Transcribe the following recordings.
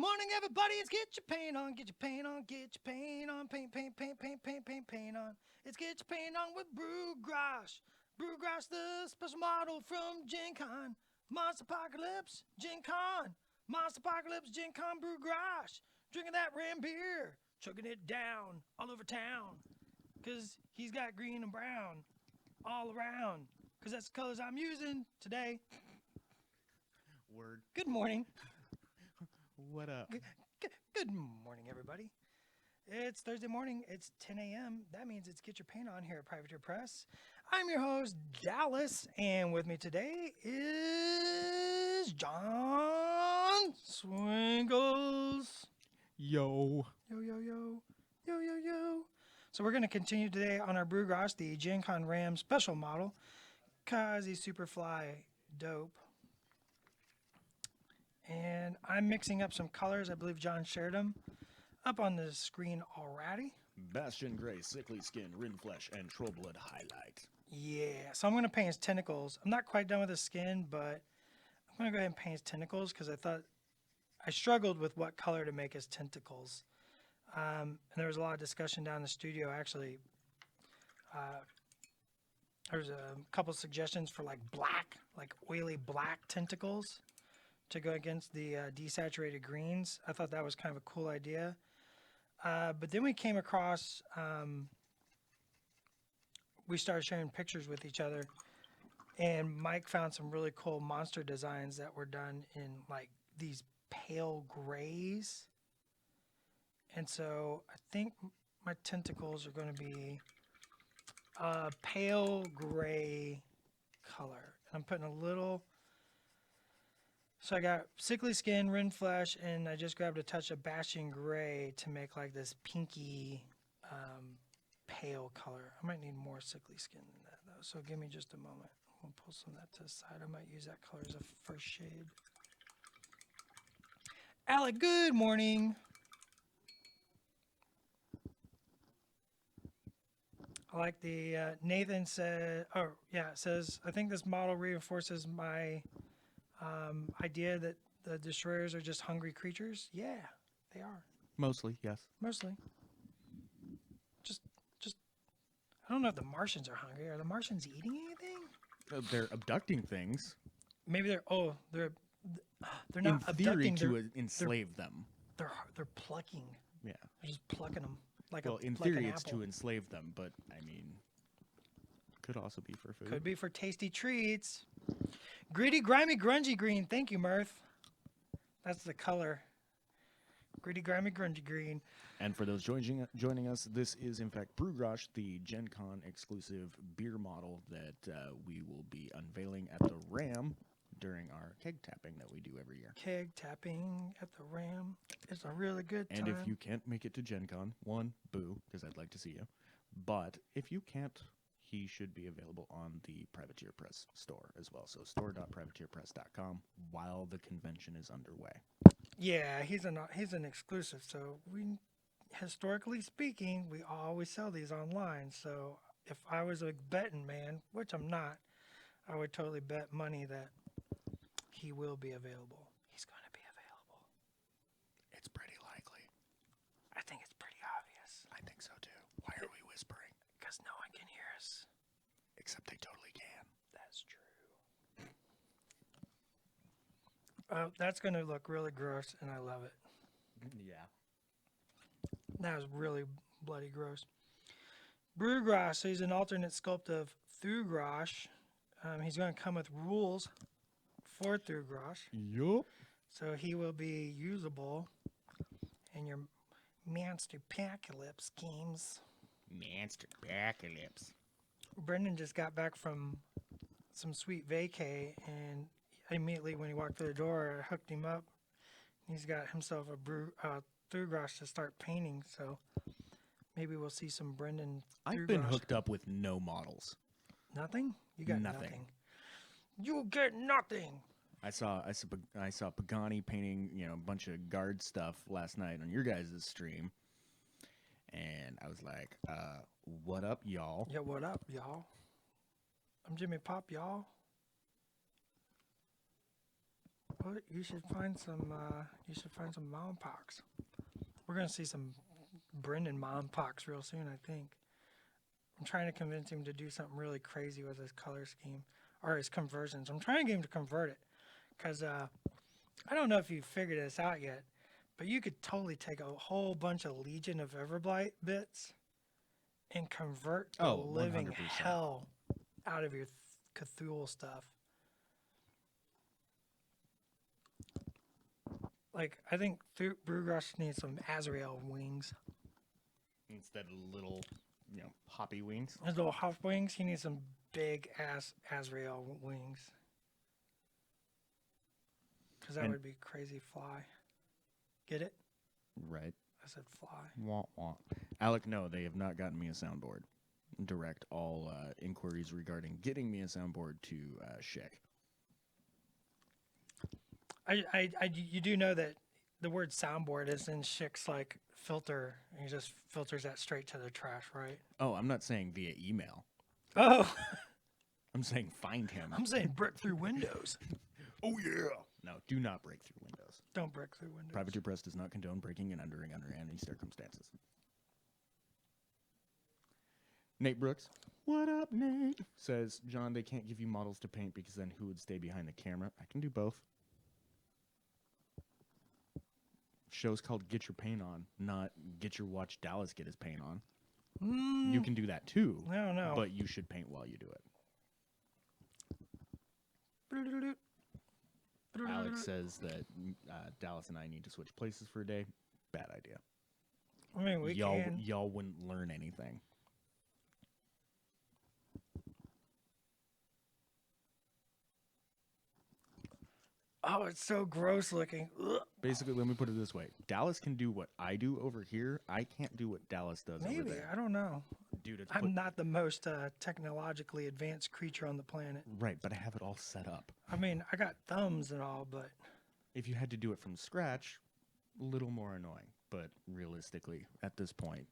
morning, everybody. It's get your paint on, get your paint on, get your paint on, paint on. It's get your paint on with Brewgrosh. Brewgrosh, the special model from Gen Con. Monsterpocalypse, Gen Con. Monsterpocalypse, Gen Con, Brewgrosh. Drinking that ram beer, chugging it down all over town. Because he's got green and brown all around. Because that's the colors I'm using today. Word. Good morning. What up? Good morning, everybody. It's Thursday morning. It's 10 a.m. That means it's Get Your Paint On here at Privateer Press. I'm your host, Dallas, and with me today is John Swingles. Yo. Yo, yo, yo. Yo, yo, yo. So we're going to continue today on our Brewgrosh, the Gen Con Ram special model, because he's super fly dope. And I'm mixing up some colors. I believe John shared them up on the screen already. Bastion Gray, Sickly Skin, Rin Flesh, and Trollblood Highlight. Yeah, so I'm going to paint his tentacles. I'm not quite done with his skin, but I'm going to go ahead and paint his tentacles because I struggled with what color to make his tentacles. And there was a lot of discussion down in the studio, actually. There was a couple suggestions for like black, like oily black tentacles to go against the desaturated greens. I thought that was kind of a cool idea. But then we came across, we started sharing pictures with each other, and Mike found some really cool monster designs that were done in like these pale grays. And so I think my tentacles are going to be a pale gray color. And I'm putting a little... So I got Sickly Skin, Rin Flesh, and I just grabbed a touch of Bastion Gray to make like this pinky pale color. I might need more Sickly Skin than that though, so give me just a moment. We'll pull some of that to the side. I might use that color as a first shade. Alec, good morning. I like the, Nathan said, oh yeah, it says, I think this model reinforces my idea that the destroyers are just hungry creatures. Yeah, they are. Mostly, yes. Mostly. Just, I don't know if the Martians are hungry. Are the Martians eating anything? They're abducting things. Maybe they're not in theory abducting. to enslave them. They're plucking. Yeah. They're just plucking them like Well, in like theory an it's apple. to enslave them, but I mean, could also be for food. Could be for tasty treats. Gritty, grimy, grungy green. Thank you, Mirth. That's the color. Gritty, grimy, grungy green. And for those joining us, this is in fact Brewgrosh, the Gen Con exclusive beer model that we will be unveiling at the Ram during our keg tapping that we do every year. Keg tapping at the Ram. It's a really good time. And if you can't make it to Gen Con, one, boo, because I'd like to see you. But if you can't, he should be available on the Privateer Press store as well. So store.privateerpress.com while the convention is underway. Yeah, he's an exclusive. So historically speaking, we always sell these online. So if I was a betting man, which I'm not, I would totally bet money that he will be available. He's going to be available. It's pretty likely. I think it's pretty obvious. I think so too. Why are we whispering? Because no one can hear us. Except they totally can. That's true. That's going to look really gross, and I love it. Yeah. That was really bloody gross. Brewgrosh, so he's an alternate sculpt of Brewgrosh. He's going to come with rules for Brewgrosh. Yup. So he will be usable in your Monsterpocalypse games. Monsterpocalypse. Brendan just got back from some sweet vacay, and immediately when he walked through the door, I hooked him up. He's got himself a Brewgrosh to start painting, so maybe we'll see some Brendan I've been Brewgrosh. hooked up with no models. Nothing? You got Nothing. You get nothing. I saw Pagani painting, a bunch of guard stuff last night on your guys' stream, and I was like, "What up, y'all?" Yeah, what up, y'all? I'm Jimmy Pop, y'all. You should find some. You should find some mom pox. We're gonna see some Brendan mom pox real soon, I think. I'm trying to convince him to do something really crazy with his color scheme or his conversions. I'm trying to get him to convert it because I don't know if you've figured this out yet, but you could totally take a whole bunch of Legion of Everblight bits and convert the living 100%. hell out of your Cthulhu stuff. Like, I think Brewgrosh needs some Azrael wings. Instead of little, hoppy wings. His little hop wings, he needs some big ass Azrael wings. Because that would be crazy fly. Get it? Right. I said fly. Wah, wah. Alec, no, they have not gotten me a soundboard. Direct all inquiries regarding getting me a soundboard to Schick. You do know that the word soundboard is in Schick's like filter, and he just filters that straight to the trash, right? Oh, I'm not saying via email. Oh, I'm saying find him. I'm saying brick through windows. Oh, yeah. No, do not break through windows. Don't break through windows. Privateer Press does not condone breaking and entering under any circumstances. Nate Brooks. What up, Nate? Says, John, they can't give you models to paint because then who would stay behind the camera? I can do both. Show's called Get Your Paint On, not Get Your Watch Dallas Get His Paint On. You can do that too. No. But you should paint while you do it. Alex says that Dallas and I need to switch places for a day. Bad idea. I mean, y'all wouldn't learn anything. Oh, it's so gross looking. Ugh. Basically, let me put it this way. Dallas can do what I do over here. I can't do what Dallas does over Maybe. there. I don't know. Dude, I'm not the most technologically advanced creature on the planet. Right, but I have it all set up. I mean, I got thumbs and all, but... If you had to do it from scratch, a little more annoying. But realistically, at this point,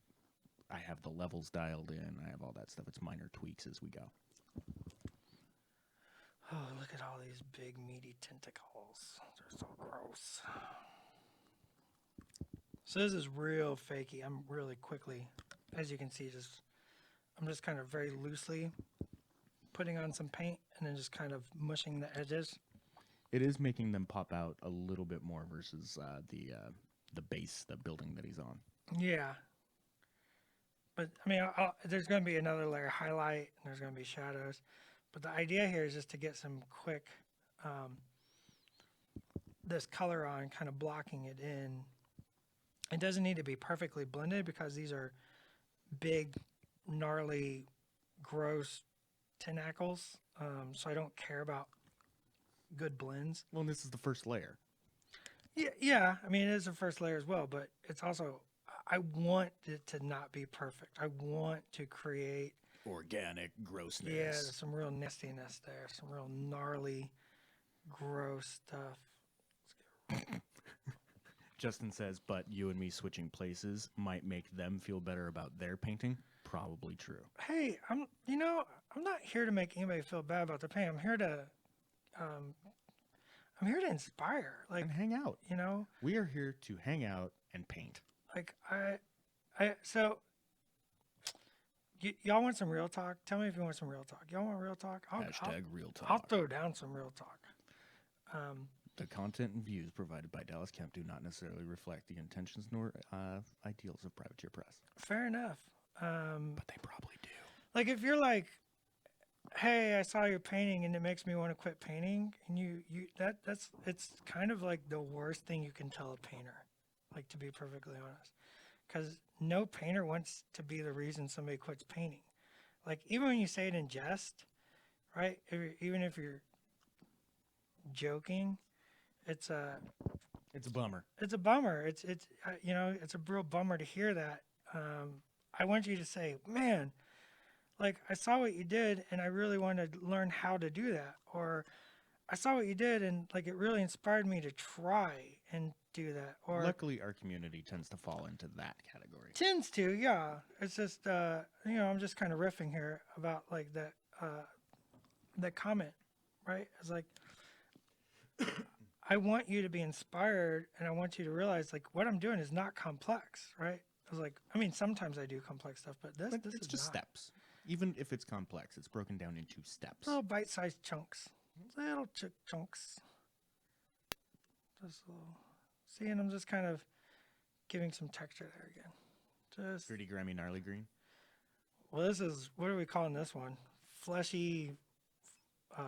I have the levels dialed in. I have all that stuff. It's minor tweaks as we go. Oh, look at all these big, meaty tentacles. They're so gross. So this is real fakey. I'm really quickly, as you can see, I'm just kind of very loosely putting on some paint and then just kind of mushing the edges. It is making them pop out a little bit more versus the base, the building that he's on. Yeah. But, I mean, there's going to be another layer of highlight, and there's going to be shadows. But the idea here is just to get some quick, this color on, kind of blocking it in. It doesn't need to be perfectly blended because these are big, gnarly, gross tentacles. So I don't care about good blends. Well, this is the first layer. Yeah. I mean, it is the first layer as well, but it's also, I want it to not be perfect. I want to create Organic grossness. Yeah, there's some real nastiness there. Some real gnarly, gross stuff. Justin says, but you and me switching places might make them feel better about their painting. Probably true. Hey, I'm not here to make anybody feel bad about their paint. I'm here to inspire. Like, and hang out. We are here to hang out and paint. Like so. Y'all want some real talk? Tell me if you want some real talk. Y'all want real talk? Hashtag real talk. I'll throw down some real talk. The content and views provided by Dallas Kemp do not necessarily reflect the intentions nor ideals of Privateer Press. Fair enough. But they probably do. Like, if you're like, hey, I saw your painting and it makes me want to quit painting, and it's kind of like the worst thing you can tell a painter, like, to be perfectly honest. Because no painter wants to be the reason somebody quits painting. Like, even when you say it in jest, right? Even if you're joking, it's a bummer. It's a bummer. It's a real bummer to hear that. I want you to say, man, like, I saw what you did and I really want to learn how to do that. Or I saw what you did and, like, it really inspired me to try and do that. Or luckily our community tends to fall into that category. Tends to, yeah. It's just I'm just kind of riffing here about, like, that comment, right? It's like I want you to be inspired, and I want you to realize like what I'm doing is not complex, right? I was like, I mean, sometimes I do complex stuff, but this It's is just not. steps. Even if it's complex, it's broken down into steps. Little bite-sized chunks, little chunks. Just a little. See, and I'm just kind of giving some texture there again. Just Pretty grimy, gnarly green. well, this is what are we calling this one? Fleshy. Uh,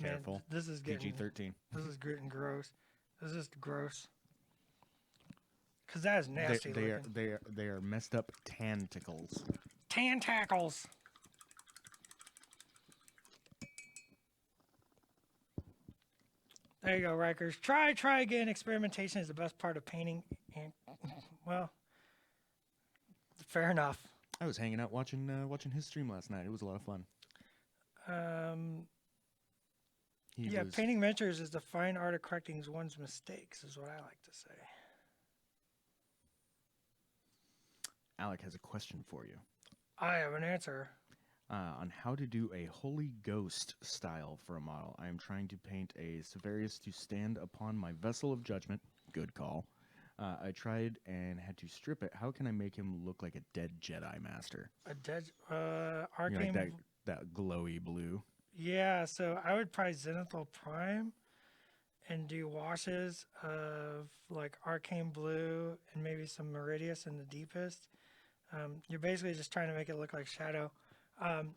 Careful. Man, this is getting PG-13. This is getting gross. This is gross. Cause that is nasty looking. They are messed up tentacles. Tentacles. There you go, Rikers. Try again. Experimentation is the best part of painting. And well, fair enough. I was hanging out watching his stream last night. It was a lot of fun. Painting miniatures is the fine art of correcting one's mistakes, is what I like to say. Alec has a question for you. I have an answer. On how to do a Holy Ghost style for a model. I am trying to paint a Severius to stand upon my vessel of judgment. Good call. I tried and had to strip it. How can I make him look like a dead Jedi Master? A dead You know, arcane. that glowy blue. Yeah, so I would probably Zenithal Prime and do washes of like arcane blue and maybe some Meridius in the deepest. You're basically just trying to make it look like shadow.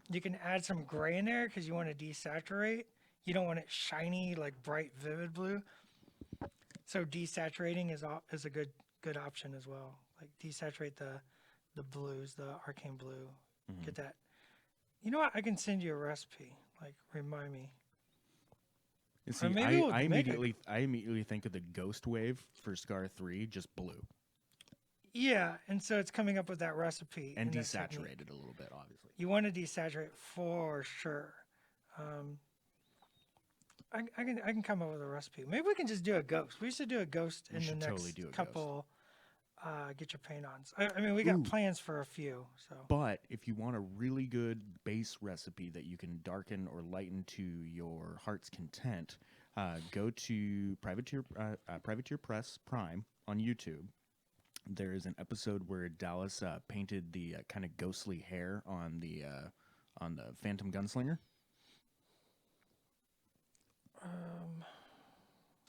You can add some gray in there because you want to desaturate. You don't want it shiny, like bright, vivid blue. So desaturating is a good option as well. Like desaturate the blues, the arcane blue. Mm-hmm. Get that. You know what? I can send you a recipe. Like remind me. And see, maybe we'll I make immediately think of the Ghost Wave for Scar 3, just blue. Yeah, and so it's coming up with that recipe And that desaturated technique. a little bit, obviously. You want to desaturate for sure. I can come up with a recipe. Maybe we can just do a ghost. We should do a ghost in the next totally do a couple. Get your paint ons. I mean, we got plans for a few. So, but if you want a really good base recipe that you can darken or lighten to your heart's content, go to Privateer Press Prime on YouTube. There is an episode where Dallas painted the kind of ghostly hair on the Phantom Gunslinger.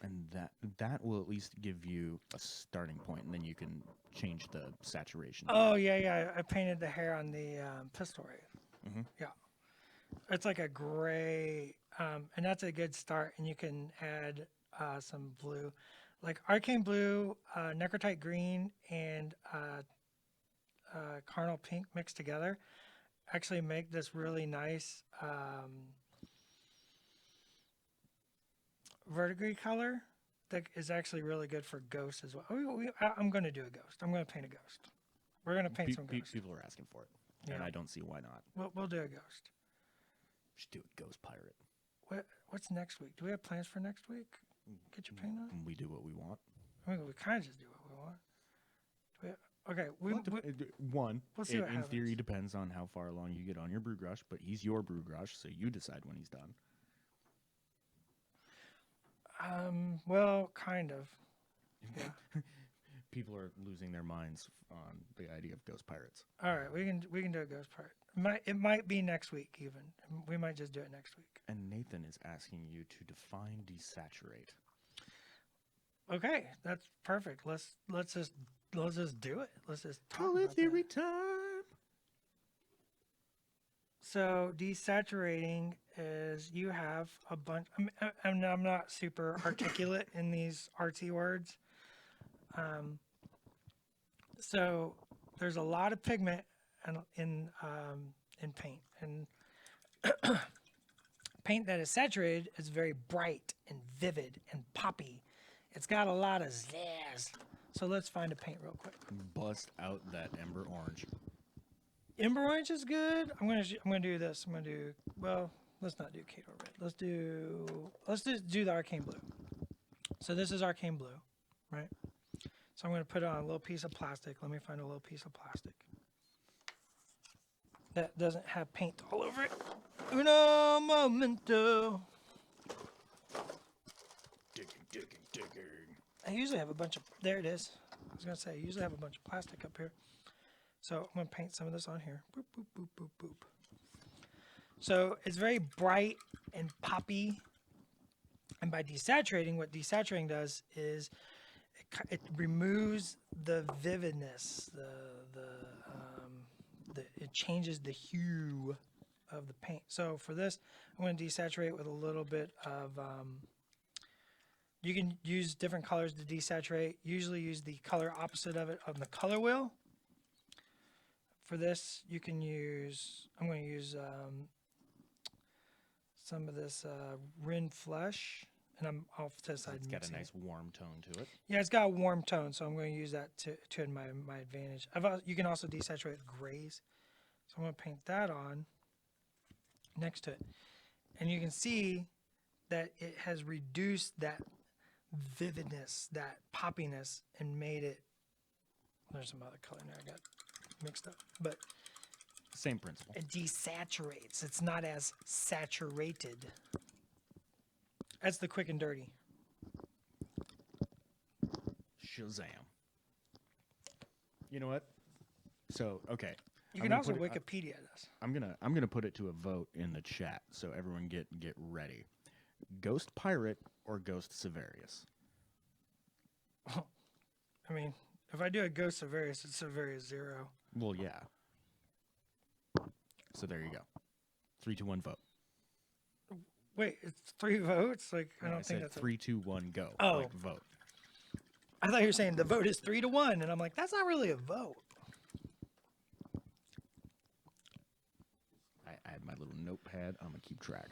And that will at least give you a starting point, and then you can change the saturation. Oh yeah. I painted the hair on the pistol ray. Mm-hmm. Yeah, it's like a gray, and that's a good start. And you can add some blue, like arcane blue, necrotite green, and carnal pink mixed together. Actually, make this really nice. Verdigris color that is actually really good for ghosts as well. I'm going to do a ghost. I'm going to paint a ghost. We're going to paint some ghosts. People are asking for it, and I don't see why not. We'll do a ghost. We should do a ghost pirate. What's next week? Do we have plans for next week? Get your paint on? We do what we want. I mean, we kind of just do what we want. One, we'll see what in happens. theory, depends on how far along you get on your Brewgrosh, but he's your Brewgrosh, so you decide when he's done. Well, kind of. Yeah. People are losing their minds on the idea of ghost pirates. All right, we can do a ghost pirate. It might be next week even. We might just do it next week. And Nathan is asking you to define desaturate. Okay, that's perfect. Let's just do it. Let's just talk Call about it theory that. time. So desaturating is you have a bunch. I'm not super articulate in these artsy words. So there's a lot of pigment in paint, and paint that is saturated is very bright and vivid and poppy. It's got a lot of zazz. So let's find a paint real quick. Bust out that ember orange. Ember orange is good. I'm gonna do this. Let's not do Kato red. Let's just do the arcane blue. So this is arcane blue, right? So I'm gonna put it on a little piece of plastic. Let me find a little piece of plastic that doesn't have paint all over it. Uno momento. Digging. I usually have a bunch of, there it is. I was going to say, I usually have a bunch of plastic up here. So I'm going to paint some of this on here. Boop, boop, boop, boop, boop. So it's very bright and poppy. And by desaturating, what desaturating does is it removes the vividness, it changes the hue of the paint. So for this, I'm going to desaturate with a little bit of, you can use different colors to desaturate. Usually use the color opposite of it on the color wheel. For this, you can use, I'm going to use some of this Rin Flesh, and I'm off to the side. It's got a nice warm tone to it. Yeah, it's got a warm tone, so I'm going to use that to my advantage. You can also desaturate with grays. So I'm going to paint that on next to it. And you can see that it has reduced that vividness, that poppiness, and made it, there's some other color in there I got mixed up, but Same principle. it desaturates. It's not as saturated. That's the quick and dirty. Shazam. You know what? So, okay. You can also Wikipedia this. I'm gonna put it to a vote in the chat, so everyone get ready. Ghost Pirate or Ghost Severius? I mean, if I do a Ghost Severius, it's Severius 0. Well, yeah. So there you go. 3, 2, 1, vote. Wait, it's 3 votes? Like, No, I don't think that's 3, 2, 1, go. Oh. Like, vote. I thought you were saying the vote is 3-1, and I'm like, that's not really a vote. I had my little notepad. I'm gonna keep track.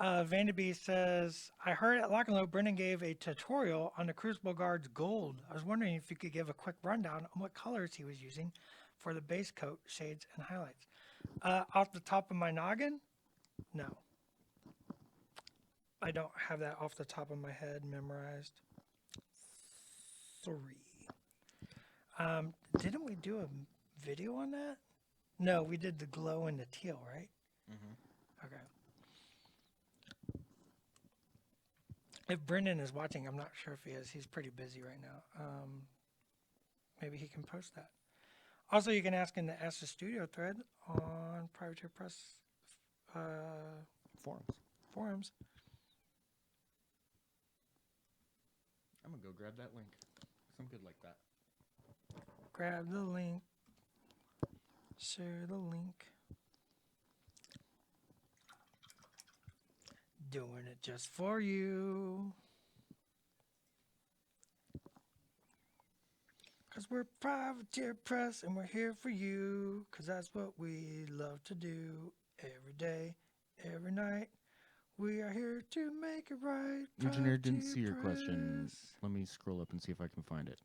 Vanderby says, I heard at Lock and Load, Brendan gave a tutorial on the Crucible Guard's gold. I was wondering if you could give a quick rundown on what colors he was using for the base coat, shades, and highlights. Off the top of my noggin? No. I don't have that off the top of my head memorized. 3. Didn't we do a video on that? No, we did the glow and the teal, right? Mm-hmm. Okay. If Brendan is watching, I'm not sure if he is. He's pretty busy right now. Maybe he can post that. Also, you can ask in the Ask the Studio thread on Privateer Press forums. I'm gonna go grab that link. 'Cause I'm good like that. Grab the link. Share the link. Doing it just for you. 'Cause we're Privateer Press and we're here for you. 'Cause that's what we love to do every day, every night. We are here to make it right. Engineer didn't see your Privateer question. Press. Let me scroll up and see if I can find it.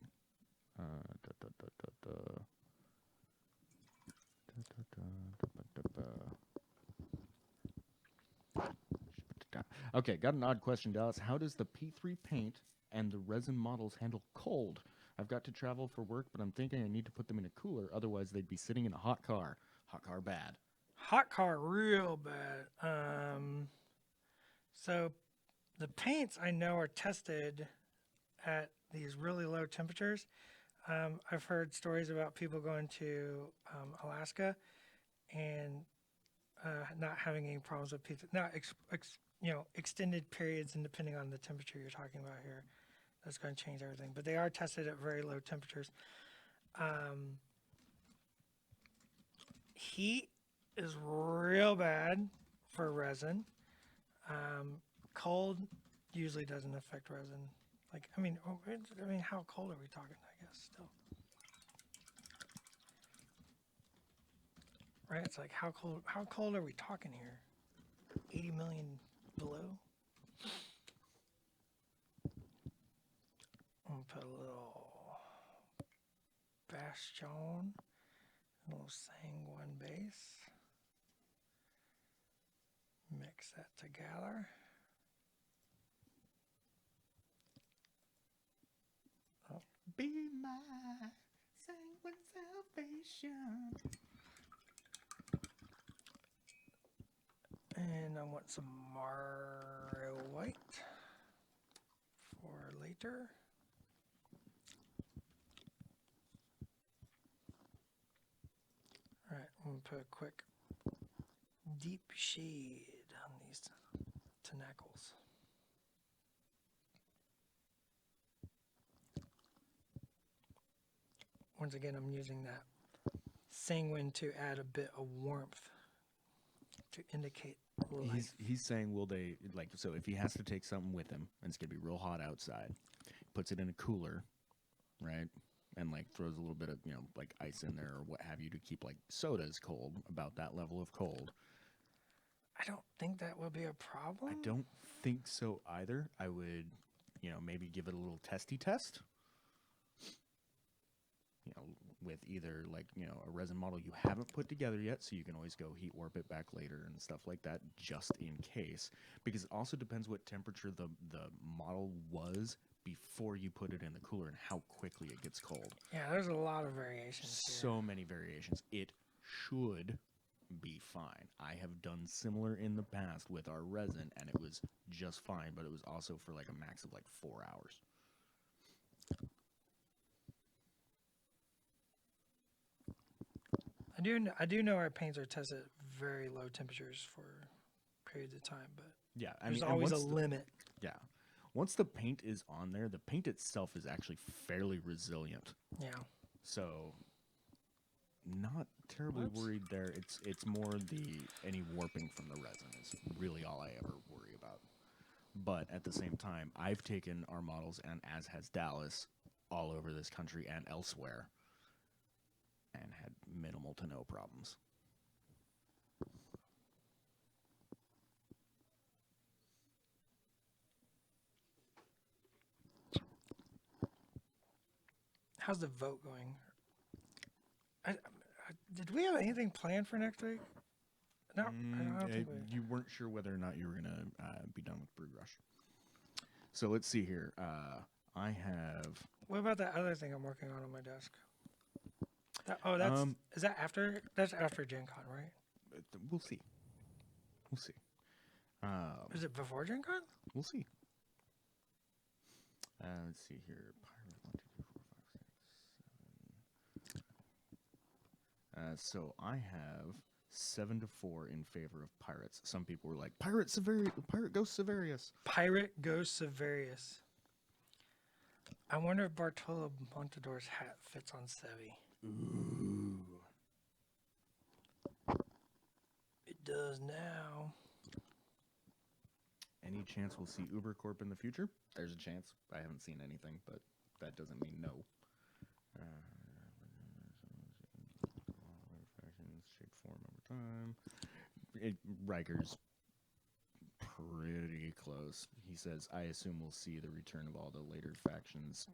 Okay, got an odd question, Dallas. How does the P3 paint and the resin models handle cold? I've got to travel for work, but I'm thinking I need to put them in a cooler. Otherwise, they'd be sitting in a hot car. Hot car bad. Hot car real bad. So the paints I know are tested at these really low temperatures. I've heard stories about people going to Alaska and not having any problems with pizza. Not extended periods, and depending on the temperature you're talking about here, that's going to change everything. But they are tested at very low temperatures. Heat is real bad for resin. Cold usually doesn't affect resin. How cold are we talking? I guess still. Right? It's like how cold are we talking here? 80 million below? I'm gonna put a little Bastion, a little Sanguine base. Mix that together. Oh. Be my sanguine salvation. And I want some Mario White for later. All right, I'm going to put a quick deep shade on these tentacles. Once again, I'm using that sanguine to add a bit of warmth to indicate life. He's saying, will they, like, so if he has to take something with him, and it's going to be real hot outside, puts it in a cooler, right? And, like, throws a little bit of, you know, like, ice in there or what have you to keep, like, sodas cold, about that level of cold. I don't think that will be a problem. I don't think so either. I would, you know, maybe give it a little testy test. You know, with either, like, you know, a resin model you haven't put together yet, so you can always go heat warp it back later and stuff like that, just in case. Because it also depends what temperature the model was before you put it in the cooler and how quickly it gets cold. Yeah, there's a lot of variations So here. many variations. It should be fine. I have done similar in the past with our resin, and it was just fine, but it was also for like a max of like 4 hours. I do know our paints are tested at very low temperatures for periods of time, but Yeah, I there's mean, always a limit. Yeah. Once the paint is on there, the paint itself is actually fairly resilient. Yeah. So not terribly Whoops. worried there. It's more any warping from the resin is really all I ever worry about. But at the same time, I've taken our models, and as has Dallas, all over this country and elsewhere, and had minimal to no problems. How's the vote going? Did we have anything planned for next week? No, I don't think we. You weren't sure whether or not you were going to be done with Brewgrosh. So let's see here. I have... What about that other thing I'm working on my desk? Is that after? That's after Gen Con, right? We'll see. We'll see. Is it before Gen Con? We'll see. Let's see here. Pirate 1, 2, 3, 4, 5, 6, 7. So I have 7-4 in favor of pirates. Some people were like, Pirate Ghost Severius. Pirate Ghost Severius. I wonder if Bartolo Montador's hat fits on Sevi. Ooh. It does now. Any chance we'll see Ubercorp in the future? There's a chance. I haven't seen anything, but that doesn't mean no. Shape, form, over time. Riker's pretty close. He says, I assume we'll see the return of all the later factions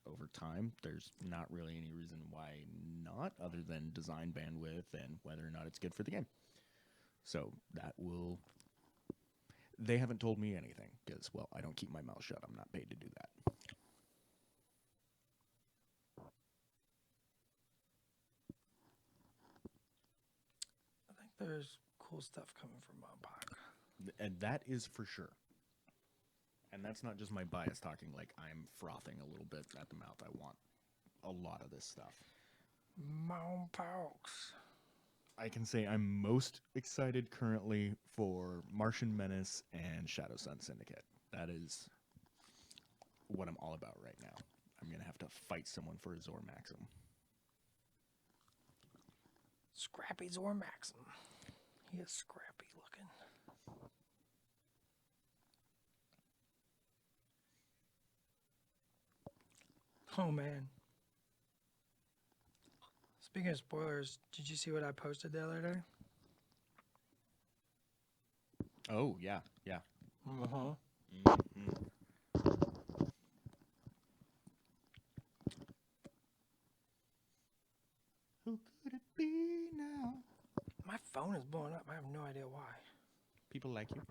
over time. There's not really any reason why not, other than design bandwidth and whether or not it's good for the game. So that will... They haven't told me anything, because, well, I don't keep my mouth shut. I'm not paid to do that. I think there's cool stuff coming from Monpok. And that is for sure. And that's not just my bias talking, like I'm frothing a little bit at the mouth. I want a lot of this stuff. Monpox. I can say I'm most excited currently for Martian Menace and Shadow Sun Syndicate. That is what I'm all about right now. I'm going to have to fight someone for a Zor Maxim. Scrappy Zor Maxim. He is scrappy looking. Oh, man. Speaking of spoilers, did you see what I posted the other day? Oh, yeah, yeah. Uh-huh. Mm-hmm. Who could it be now? My phone is blowing up. I have no idea why. People like you.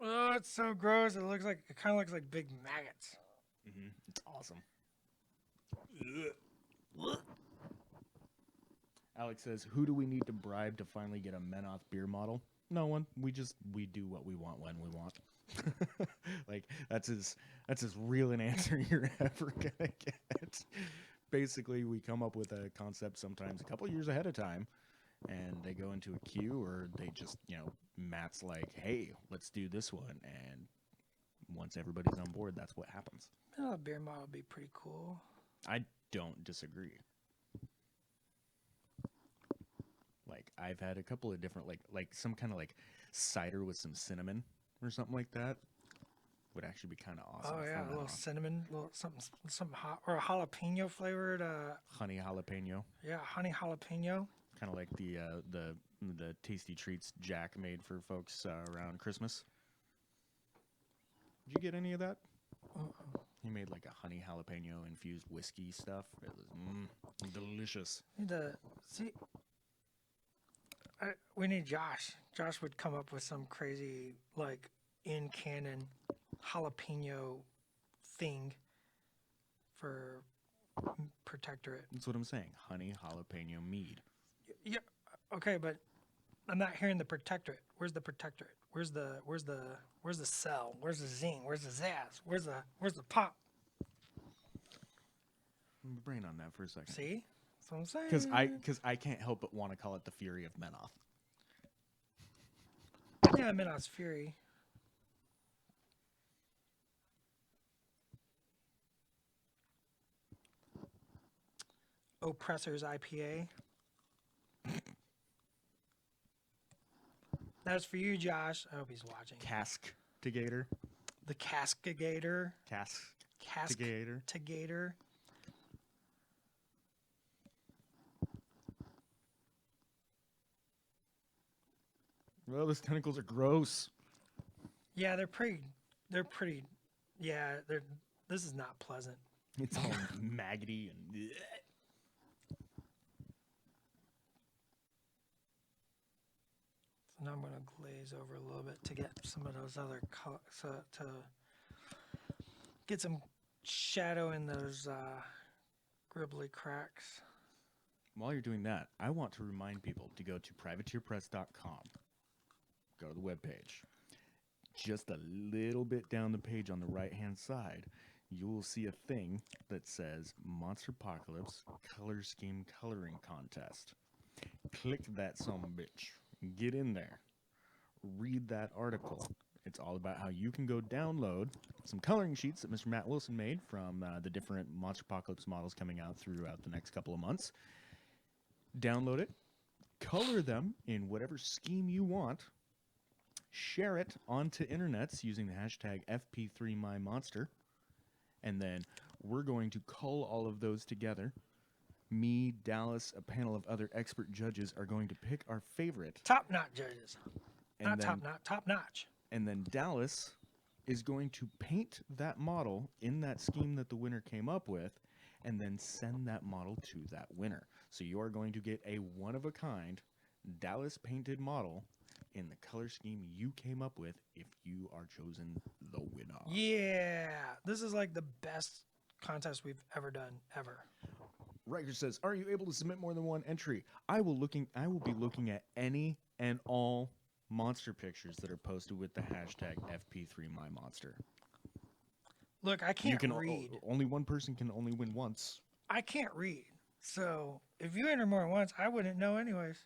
Oh, it's so gross. It kind of looks like big maggots. Mm-hmm. It's awesome. Alex says, "Who do we need to bribe to finally get a Menoth beer model?" No one. We do what we want when we want. Like that's as real an answer you're ever gonna get. Basically, we come up with a concept sometimes a couple years ahead of time, and they go into a queue, or they just Matt's like, "Hey, let's do this one," and once everybody's on board, that's what happens. A beer model would be pretty cool. I don't disagree. Like I've had a couple of different like some kind of like cider with some cinnamon or something like that would actually be kind of awesome. Oh yeah, a little cinnamon, little something hot, or a jalapeno flavored. Honey jalapeno. Yeah, honey jalapeno. Kind of like the tasty treats Jack made for folks around Christmas. Did you get any of that? He made like a honey jalapeno infused whiskey stuff. It was delicious. Need to see. We need Josh. Josh would come up with some crazy, like, in canon jalapeno thing for Protectorate. That's what I'm saying. Honey jalapeno mead. Yeah. Okay, but I'm not hearing the Protectorate. Where's the Protectorate? Where's the cell? Where's the zing? Where's the zazz? Where's the pop? Brain on that for a second. See? That's what I'm saying. Because I can't help but want to call it the Fury of Menoth. Yeah, Menoth's Fury. Oppressor's IPA. That's for you, Josh. I hope he's watching. Cask-tigator. The Cascagator. Cask-tigator. Tigator. Well, those tentacles are gross. Yeah, they're pretty. Yeah, this is not pleasant. It's all maggoty and. Bleh. So now I'm going to glaze over a little bit to get some of those other colors, to get some shadow in those gribbly cracks. While you're doing that, I want to remind people to go to privateerpress.com. Go to the webpage. Just a little bit down the page on the right-hand side, you will see a thing that says Monsterpocalypse Color Scheme Coloring Contest. Click that bitch. Get in there. Read that article. It's all about how you can go download some coloring sheets that Mr. Matt Wilson made from the different Monsterpocalypse models coming out throughout the next couple of months. Download it. Color them in whatever scheme you want. Share it onto internets using the hashtag FP3MyMonster. And then we're going to cull all of those together. Me, Dallas, a panel of other expert judges are going to pick our favorite. Top-notch judges. And Top-notch. And then Dallas is going to paint that model in that scheme that the winner came up with and then send that model to that winner. So you are going to get a one-of-a-kind Dallas painted model in the color scheme you came up with if you are chosen the winner. Yeah, this is like the best contest we've ever done, ever. Riker says, "Are you able to submit more than one entry? I will be looking at any and all monster pictures that are posted with the hashtag FP3MyMonster." Look, I can't read. Only one person can only win once. I can't read. So if you enter more than once, I wouldn't know anyways.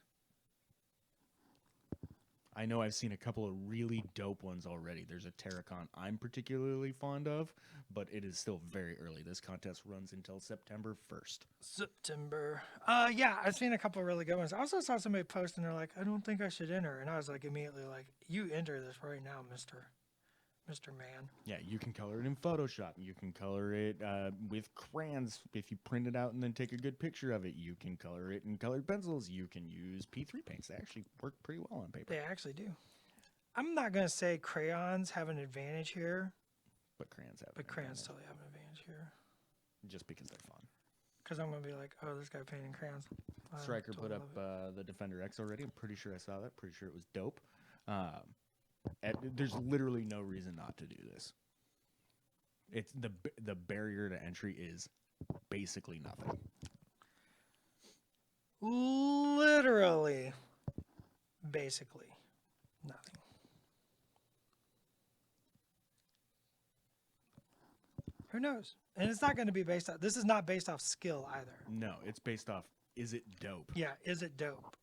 I know I've seen a couple of really dope ones already. There's a Terracon I'm particularly fond of, but it is still very early. This contest runs until September 1st. September. Yeah, I've seen a couple of really good ones. I also saw somebody post and they're like, "I don't think I should enter." And I was like, immediately like, "You enter this right now, Mr. Man." Yeah, you can color it in Photoshop. You can color it with crayons if you print it out and then take a good picture of it. You can color it in colored pencils. You can use P3 paints. They actually work pretty well on paper. They actually do. I'm not going to say crayons have an advantage here. But crayons have But crayons totally have an advantage here. Just because they're fun. Because I'm going to be like, oh, this guy painting crayons. Striker put up the Defender X already. I'm pretty sure I saw that. Pretty sure it was dope. There's literally no reason not to do this. It's the barrier to entry is basically nothing. Ooh. literally, basically, nothing. Who knows? And it's not going to be based off. This is not based off skill either. No, it's based off, is it dope? Yeah, is it dope?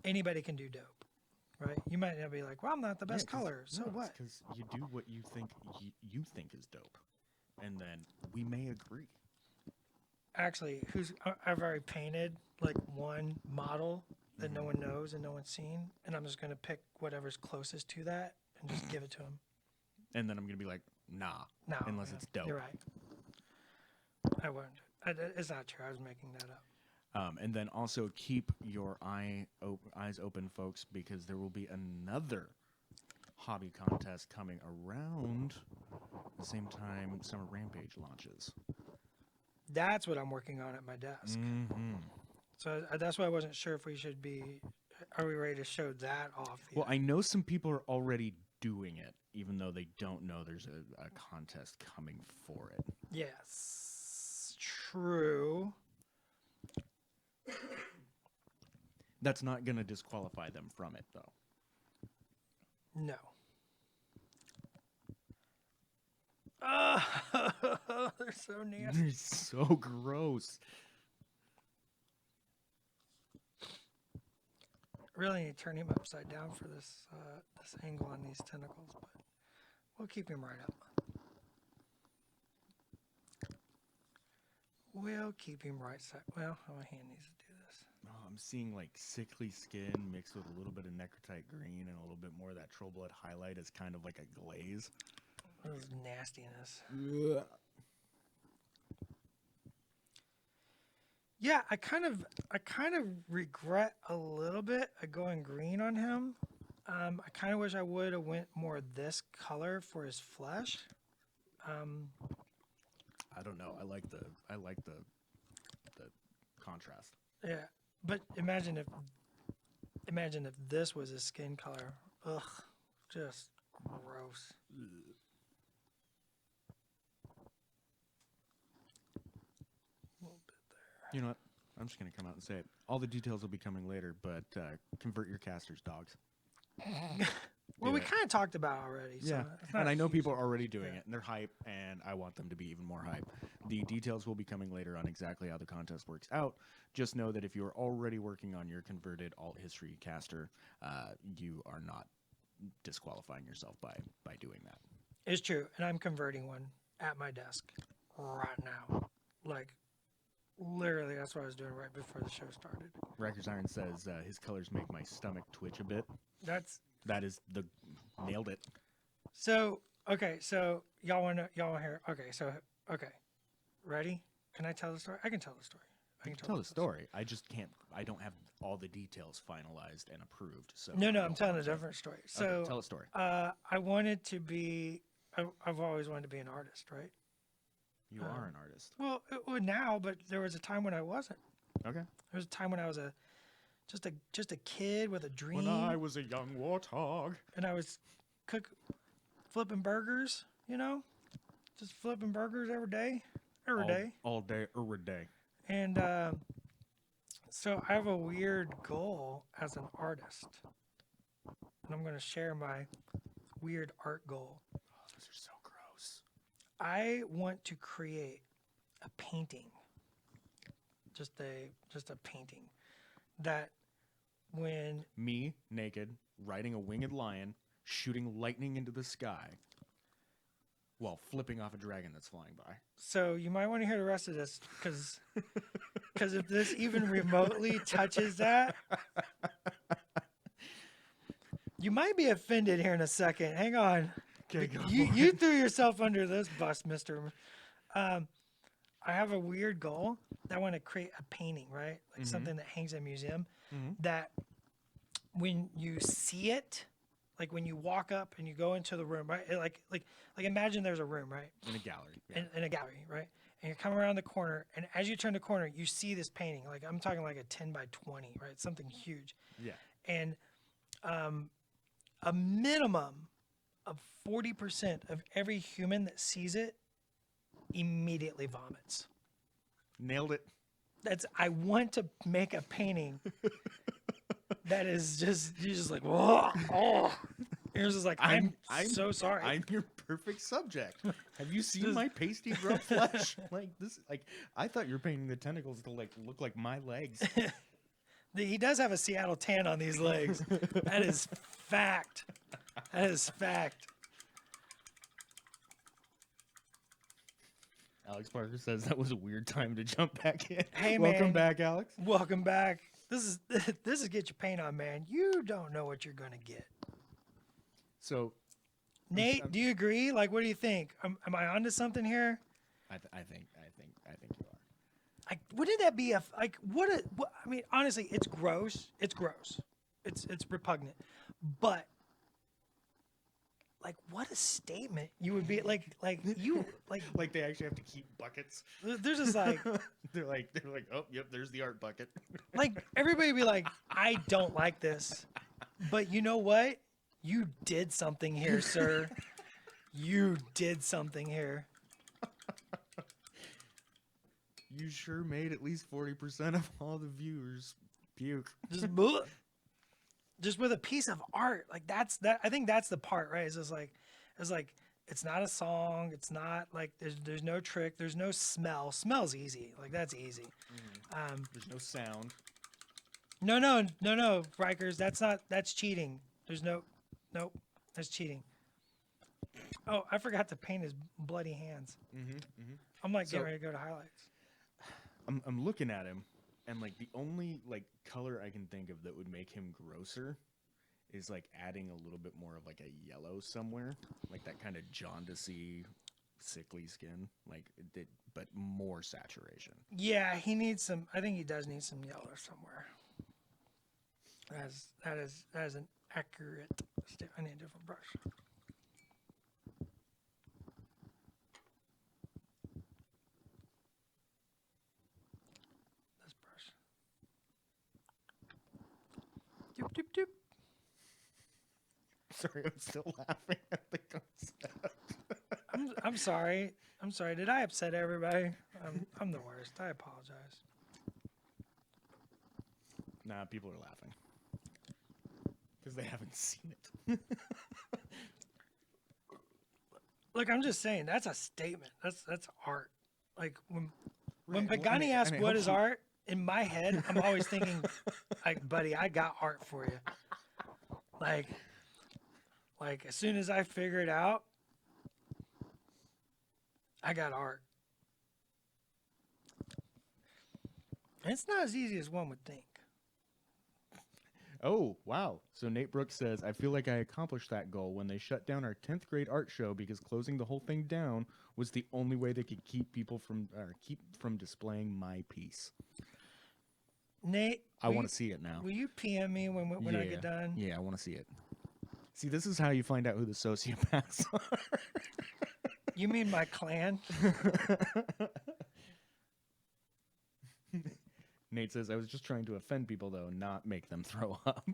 Anybody can do dope, right? You might not be like, well, I'm not the best color, so what? Because you do what you think is dope, and then we may agree. Actually, I've already painted like one model that no one knows and no one's seen, and I'm just going to pick whatever's closest to that and just give it to him. And then I'm gonna be like, nah, No, unless it's dope. You're right. I won't. It's not true. I was making that up. And then also keep your eyes open, folks, because there will be another hobby contest coming around the same time Summer Rampage launches. That's what I'm working on at my desk. Mm-hmm. So that's why I wasn't sure if we should be. Are we ready to show that off? Yet? Well, I know some people are already doing it, even though they don't know there's a contest coming for it. Yes, true. That's not going to disqualify them from it, though. No. Oh, they're so nasty. They're so gross. Really need to turn him upside down for this this angle on these tentacles, but we'll keep him right up. We'll keep him right side. Well, my hand needs to do this. Oh, I'm seeing like sickly skin mixed with a little bit of necrotite green and a little bit more of that troll blood highlight as kind of like a glaze. This is nastiness. Ugh. Yeah, I kind of regret a little bit of going green on him. I kind of wish I would have went more this color for his flesh. I don't know. I like the contrast. Yeah, but imagine if this was his skin color. Ugh, just gross. A little bit there. You know what? I'm just going to come out and say it. All the details will be coming later, but convert your casters, dogs. Well, Do we it. kind of talked about it already. So Yeah, it's not and I know huge. people are already doing Yeah. it, and they're hype, and I want them to be even more hype. The details will be coming later on exactly how the contest works out. Just know that if you are already working on your converted alt history caster, you are not disqualifying yourself by doing that. It's true, and I'm converting one at my desk right now. Like, literally, that's what I was doing right before the show started. Riker's Iron says his colors make my stomach twitch a bit. That is the nailed it. So okay. So y'all want to hear? Okay. Ready? Can I tell the story? I can tell the story. I can Tell the story. I just can't. I don't have all the details finalized and approved. So No, I I'm don't telling a want to. different story. Okay, So tell a story. I wanted to be. I've always wanted to be an artist, right? You are an artist. Well, now, but there was a time when I wasn't. Okay. There was a time when I was just a kid with a dream. When I was a young warthog. And I was flipping burgers, just flipping burgers every day. All day, every day. And so I have a weird goal as an artist. And I'm going to share my weird art goal. Oh, those are so gross. I want to create a painting. Just a painting that when Me, naked, riding a winged lion, shooting lightning into the sky while flipping off a dragon that's flying by. So you might want to hear the rest of this because if this even remotely touches that, you might be offended here in a second. Hang on. Okay, go You threw yourself under this bus, mister. I have a weird goal. I want to create a painting, right? Like something that hangs in a museum that when you see it, like when you walk up and you go into the room, right? Like imagine there's a room, right? In a gallery. Yeah. In a gallery, right? And you're coming around the corner, and as you turn the corner, you see this painting. Like I'm talking like a 10 by 20, right? Something huge. Yeah. And a minimum of 40% of every human that sees it immediately vomits. Nailed it. I want to make a painting that is just you're just like whoa, oh. You're just like I'm so sorry. I'm your perfect subject. Have you seen my pasty grub flesh? Like this, like I thought you were painting the tentacles to like look like my legs. He does have a Seattle tan on these legs. That is fact. That is fact. Alex Parker says that was a weird time to jump back in. Hey, Welcome man. back, Alex. Welcome back. This is get your paint on, man. You don't know what you're gonna get. So, Nate, do you agree? Like, what do you think? Am I onto something here? I think you are. Like, wouldn't that be what I mean, honestly, it's gross. It's gross. It's repugnant. But like, what a statement you would be like you like Like they actually have to keep buckets. They're just like they're like, oh, yep, there's the art bucket. like everybody would be like, I don't like this, but you know what? You did something here, sir. You did something here. You sure made at least 40% of all the viewers puke. Just with a piece of art, like that. I think that's the part, right? It's just like, it's not a song. It's not like there's no trick. There's no smell. Smell's easy. Like that's easy. There's no sound. No, Rikers. That's cheating. Nope. That's cheating. Oh, I forgot to paint his bloody hands. I'm like getting ready to go to highlights. I'm looking at him, and like the only like color I can think of that would make him grosser is like adding a little bit more of like a yellow somewhere, like that kind of jaundicey, sickly skin, like but more saturation. Yeah, he needs some. I think he does need some yellow somewhere. That is an accurate statement. I need a different brush. This brush. Doop doop doop. Sorry, I'm still laughing at the concept. I'm sorry. I'm sorry. Did I upset everybody? I'm the worst. I apologize. Nah, people are laughing because they haven't seen it. Look, I'm just saying that's a statement. That's art. Like when Right, well, Pagani asks and it what helps is you- art, in my head I'm always thinking, like, buddy, I got art for you. Like as soon as I figure it out, I got art. And it's not as easy as one would think. Oh, wow. So Nate Brooks says, I feel like I accomplished that goal when they shut down our 10th grade art show because closing the whole thing down was the only way they could keep people from displaying my piece. Nate, I want to see it now. Will you PM me when I get done? Yeah, I want to see it. See, this is how you find out who the sociopaths are. You mean my clan? Nate says, I was just trying to offend people, though, not make them throw up.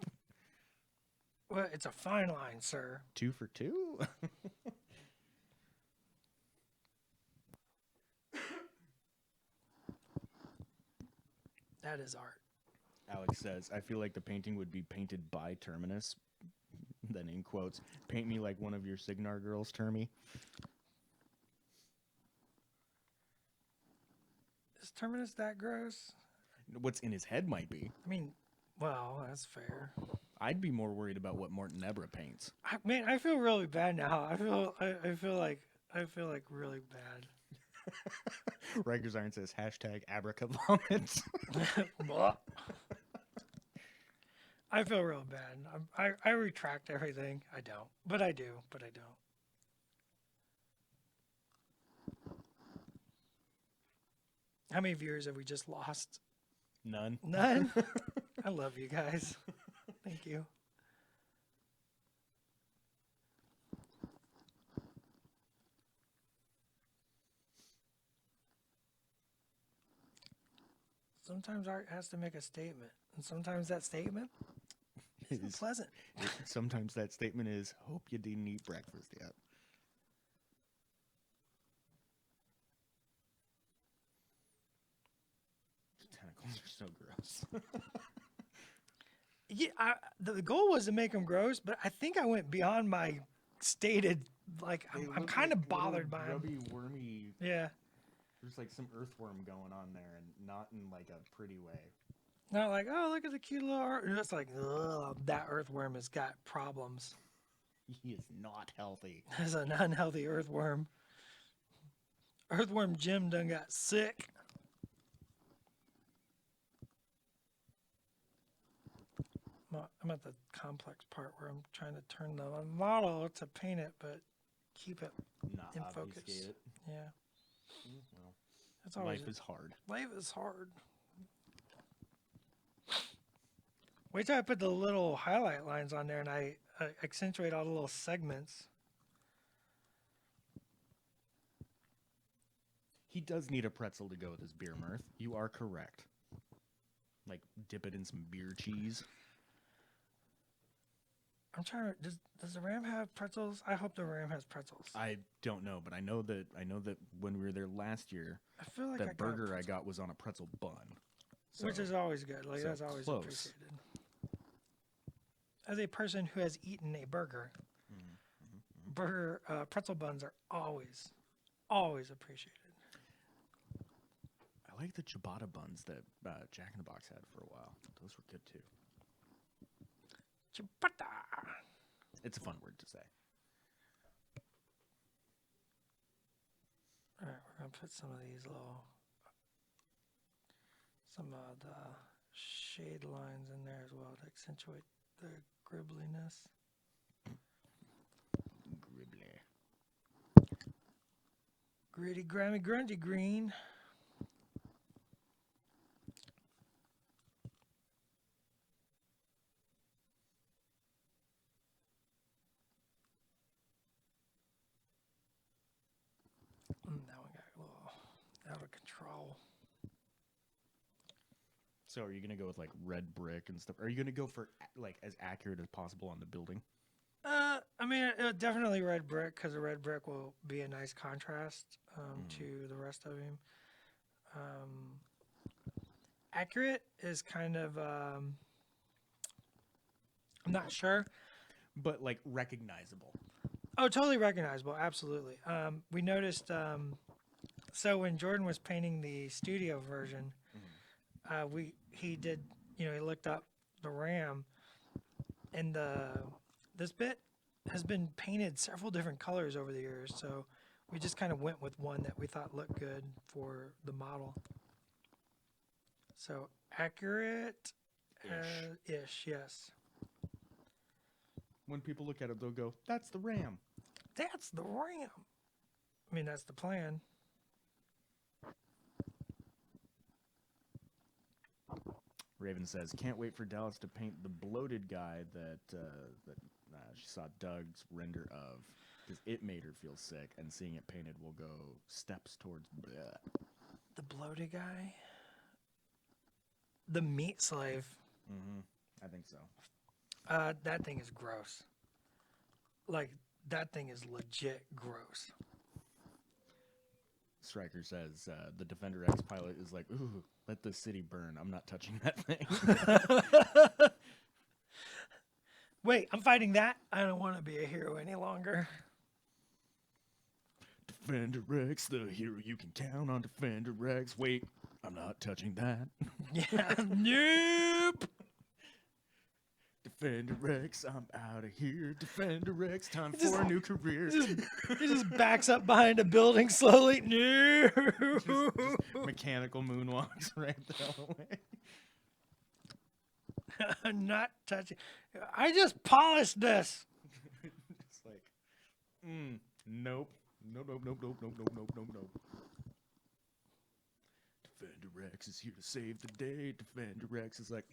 Well, it's a fine line, sir. 2 for 2? That is art. Alex says, I feel like the painting would be painted by Terminus. Then in quotes, paint me like one of your Signar girls, Termy. Is Terminus that gross? What's in his head might be. I mean, well, that's fair. I'd be more worried about what Morton Nebra paints. I feel really bad now. I feel like really bad. Rikers Iron says, hashtag abracavomit. I feel real bad. I retract everything. I don't. But I do. But I don't. How many viewers have we just lost? None. None? I love you guys. Thank you. Sometimes art has to make a statement. And sometimes that statement isn't pleasant. Sometimes that statement is, hope you didn't eat breakfast yet. The tentacles are so gross. Yeah, the goal was to make them gross, but I think I went beyond my stated. Like, I'm kind of bothered by them. grubby, wormy. Yeah, There's like some earthworm going on there, and not in like a pretty way. not like, oh, look at the cute little art. It's like, ugh, that earthworm has got problems. He is not healthy. That's an unhealthy earthworm. Earthworm Jim done got sick. I'm at the complex part where I'm trying to turn the model to paint it, but keep it Not in obfuscate focus. it. Yeah, Well, that's always life is hard. Life is hard. Wait till I put the little highlight lines on there and I accentuate all the little segments. He does need a pretzel to go with his beer mirth. You are correct. Like dip it in some beer cheese. I'm trying to. Does the Ram have pretzels? I hope the Ram has pretzels. I don't know, but I know that when we were there last year, I feel like that burger I got was on a pretzel bun. So, which is always good. Like, so that's always close. appreciated. As a person who has eaten a burger, burger pretzel buns are always appreciated. I like the ciabatta buns that Jack in the Box had for a while. Those were good too. Ciabatta. It's a fun word to say. All right, we're gonna put some of these some of the shade lines in there as well to accentuate the gribbliness. Gribbly. Gritty, grimy, grungy green. That one got a little out of control. So are you gonna go with like red brick and stuff? Are you gonna go for like as accurate as possible on the building? I mean, definitely red brick because the red brick will be a nice contrast to the rest of him. Accurate is kind of, I'm not sure. But like recognizable. Oh, totally recognizable. Absolutely. We noticed, so when Jordan was painting the studio version, he did, he looked up the RAM and this bit has been painted several different colors over the years. So we just kind of went with one that we thought looked good for the model. So accurate ish, yes. When people look at it, they'll go, "That's the RAM." That's the RAM. I mean, that's the plan. Raven says, "Can't wait for Dallas to paint the bloated guy that she saw Doug's render of, because it made her feel sick, and seeing it painted will go steps towards bleh." The bloated guy? The meat slave. I think so. That thing is gross. Like, that thing is legit gross. Stryker says, the Defender X pilot is like, "Ooh, let the city burn. I'm not touching that thing." Wait, I'm fighting that? I don't want to be a hero any longer. Defender X, the hero you can count on. Defender X. Wait, I'm not touching that. Yeah, nope. Defender X, I'm out of here. Defender X, time for a new career. He just backs up behind a building slowly. No. Just mechanical moonwalks right the way. I'm not touching. I just polished this. It's like, nope. Nope. Defender X is here to save the day. Defender X is like,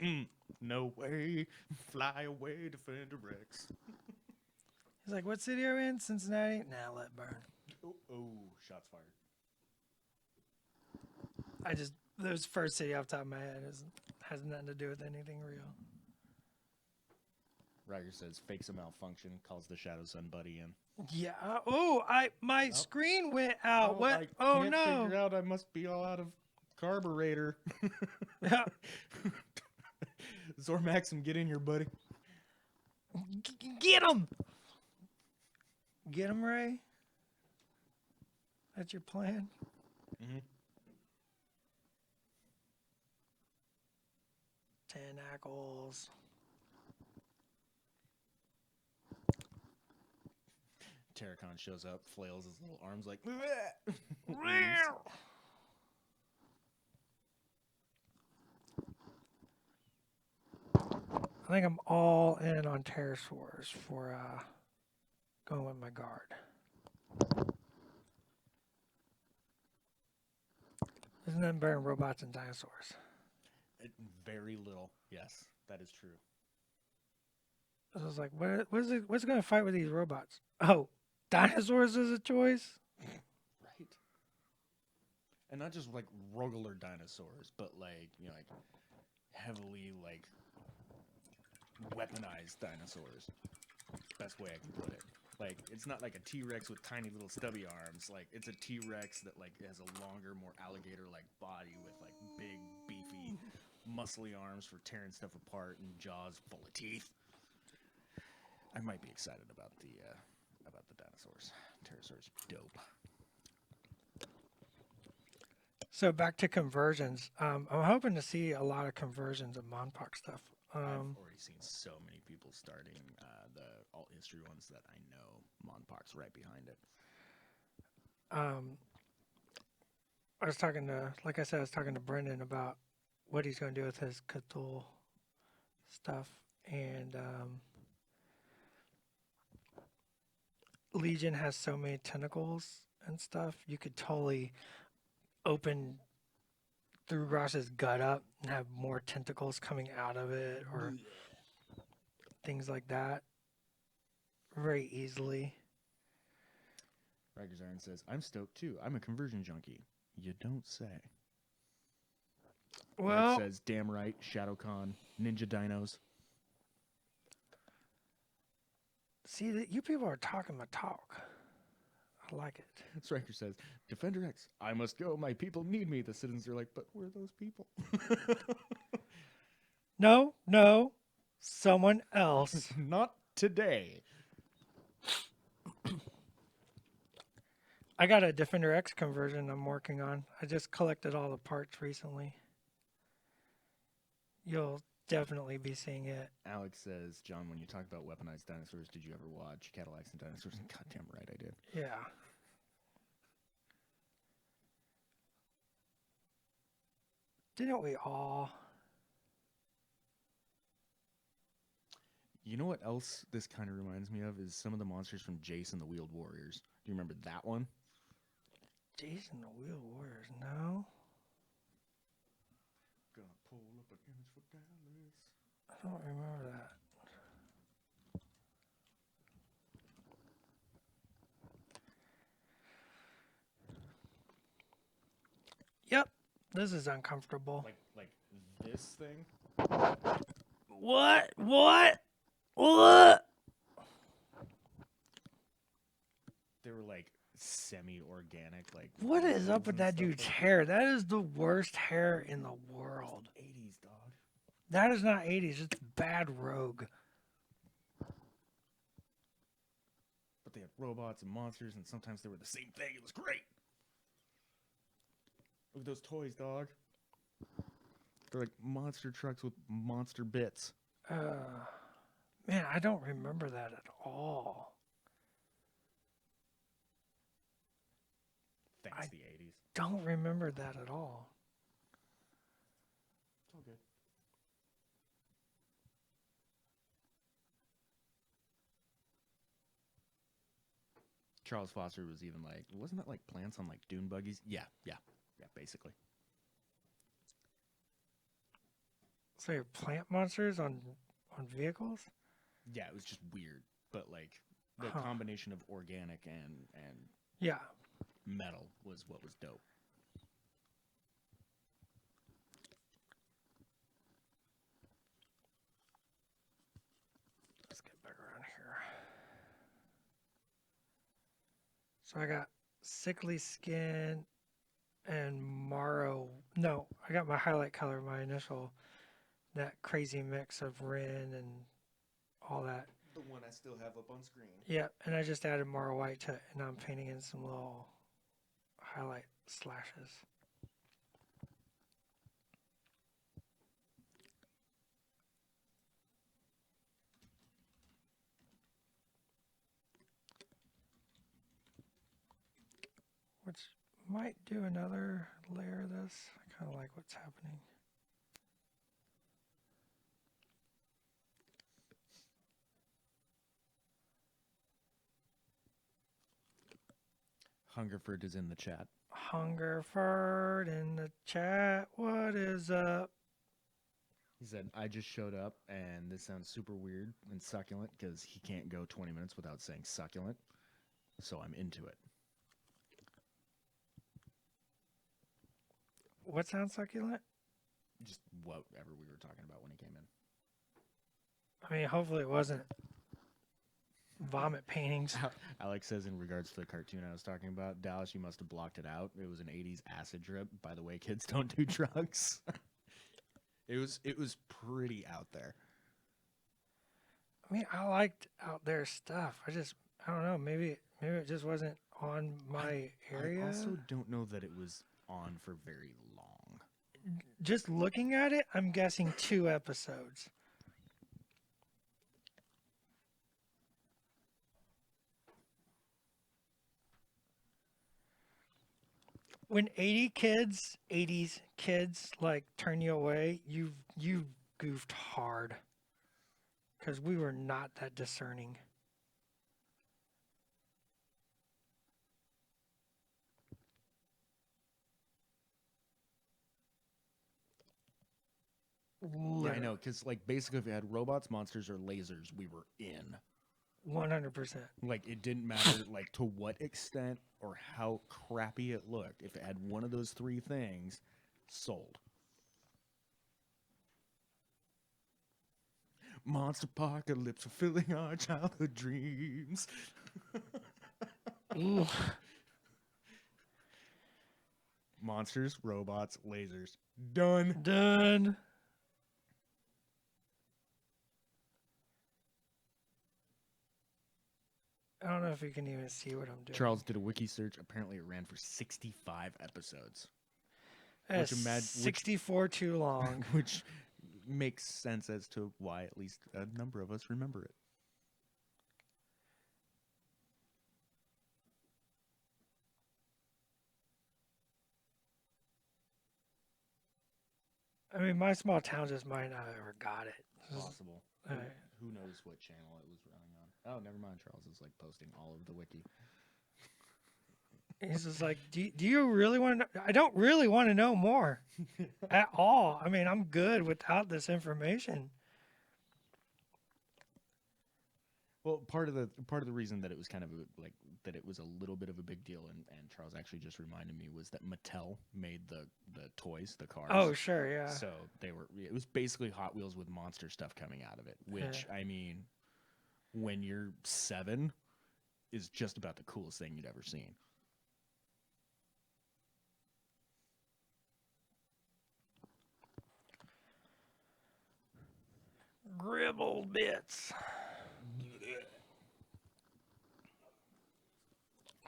no way. Fly away, Defender X. He's like, what city are we in? Cincinnati? Nah, let it burn. Oh, shots fired. Those first city off the top of my head has nothing to do with anything real. Riker says, fakes a malfunction, calls the Shadow Sun buddy in. Yeah. My screen went out. What? I can't figure out. I must be all out of carburetor. Zormaxim, get in here, buddy. Get him! Get him, Ray? That's your plan? Mm-hmm. Tentacles. Terracon shows up, flails his little arms like. I think I'm all in on pterosaurs for going with my guard. Isn't that better than robots and dinosaurs? Very little. Yes, that is true. I was like, what's it going to fight with these robots? Oh, dinosaurs is a choice? Right. And not just like regular dinosaurs, but like, you know, like heavily like weaponized dinosaurs. Best way I can put it. Like, it's not like a T-Rex with tiny little stubby arms. Like, it's a T-Rex that like has a longer, more alligator-like body with like big, beefy, muscly arms for tearing stuff apart and jaws full of teeth. I might be excited about the dinosaurs. Pterosaurs, dope. So back to conversions. I'm hoping to see a lot of conversions of Monpoc stuff. I've already seen so many people starting the alt history ones that I know Monpoc's right behind it. I was talking to, like I said, I was talking to Brendan about what he's going to do with his Cthulhu stuff, and Legion has so many tentacles and stuff. You could totally open through Grush's gut up and have more tentacles coming out of it, or things like that, very easily. Riker's Iron says, "I'm stoked too. I'm a conversion junkie." You don't say. Well, Mark says, "Damn right, ShadowCon, Ninja Dinos." see that you people are talking my talk. I like it. That's Riker says, "Defender X, I must go. My people need me." The citizens are like, "But we're those people." No, someone else. Not today. I got a Defender X conversion I'm working on. I just collected all the parts recently. You'll definitely be seeing it. Alex says, "John, when you talk about weaponized dinosaurs, did you ever watch Cadillacs and Dinosaurs?" Goddamn right I did. Yeah. Didn't we all? You know what else this kind of reminds me of is some of the monsters from Jason the Wheeled Warriors. Do you remember that one? Jason the Wheel Warriors, no? Gonna pull up an image for Dallas. I don't remember that. Yep, this is uncomfortable. Like this thing? What? They were like semi-organic, like. What is up with and that stuff dude's like hair? That is the worst hair in the world. 80s, dog. That is not 80s. It's bad rogue. But they had robots and monsters, and sometimes they were the same thing. It was great. Look at those toys, dog. They're like monster trucks with monster bits. Man, I don't remember that at all. Thanks, the 80s. Don't remember that at all. It's all good. Charles Foster was even like, wasn't that like plants on like dune buggies? Yeah, basically. So you're plant monsters on vehicles? Yeah, it was just weird, but like the combination of organic and Yeah. metal was what was dope. Let's get back around here. So I got sickly skin and Morrow. No, I got my highlight color, my initial that crazy mix of Rin and all that. The one I still have up on screen. Yeah, and I just added more white to it, and I'm painting in some little highlight slashes. Which might do another layer of this. I kind of like what's happening. Hungerford is in the chat. Hungerford in the chat. What is up? He said, I just showed up, and this sounds super weird and succulent because he can't go 20 minutes without saying succulent. So I'm into it. What sounds succulent? Just whatever we were talking about when he came in. I mean, hopefully it wasn't vomit paintings. Alex says, in regards to the cartoon I was talking about, Dallas, you must have blocked it out. It was an 80s acid trip. By the way, kids don't do drugs. It was pretty out there. I mean, I liked out there stuff. I don't know. Maybe it just wasn't on my area. I also don't know that it was on for very long. Just looking at it, I'm guessing 2 episodes. When 80s kids like turn you away, you goofed hard. Because we were not that discerning. Yeah, I know, because like basically if it had robots, monsters, or lasers, we were in. 100%. Like it didn't matter like to what extent or how crappy it looked. If it had one of those 3 things, sold. Monsterpocalypse fulfilling our childhood dreams. Ooh. Monsters, robots, lasers. Done. Done. I don't know if you can even see what I'm doing. Charles did a wiki search. Apparently, it ran for 65 episodes. That's 64 too long. Which makes sense as to why at least a number of us remember it. I mean, my small town just might not have ever got it. Possible. Right. Who knows what channel it was running on? Oh, never mind. Charles is like posting all of the wiki. He's just like, do you really want to know? I don't really want to know more at all. I mean, I'm good without this information. Well, part of the reason that it was kind of like that it was a little bit of a big deal, and Charles actually just reminded me, was that Mattel made the toys, the cars. Oh, sure, yeah. So it was basically Hot Wheels with monster stuff coming out of it, which I mean, when you're 7, is just about the coolest thing you'd ever seen. Gribble bits.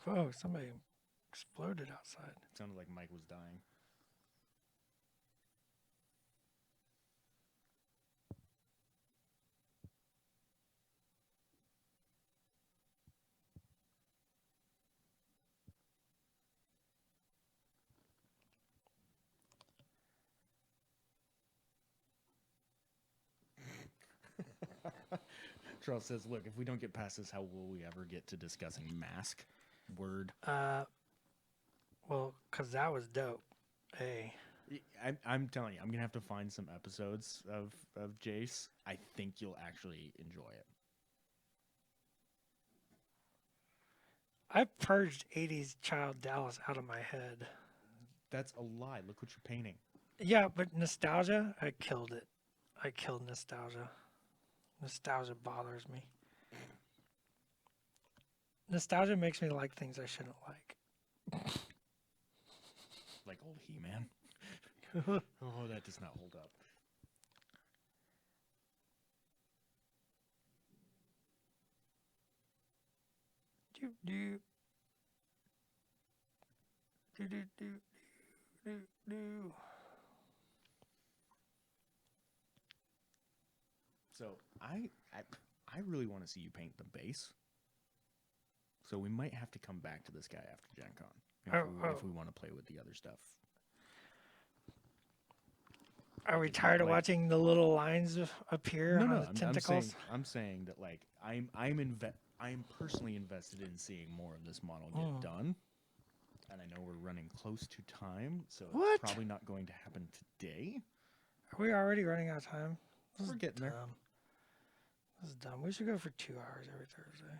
Whoa, somebody exploded outside. It sounded like Mike was dying. Charles says, look, if we don't get past this, how will we ever get to discussing Mask? Word. Well, because that was dope. Hey. I'm telling you, I'm going to have to find some episodes of Jace. I think you'll actually enjoy it. I purged 80s child Dallas out of my head. That's a lie. Look what you're painting. Yeah, but nostalgia, I killed it. I killed nostalgia. Nostalgia bothers me. Nostalgia makes me like things I shouldn't like. Like old He-Man. Oh, that does not hold up. Do do do do do do do. So I really want to see you paint the base. So we might have to come back to this guy after Gen Con if we want to play with the other stuff. Are we tired of watching the little lines appear on the tentacles? I'm saying that like I'm personally invested in seeing more of this model get done. And I know we're running close to time, so it's probably not going to happen today. Are we already running out of time? We're getting there. This is dumb. We should go for 2 hours every Thursday.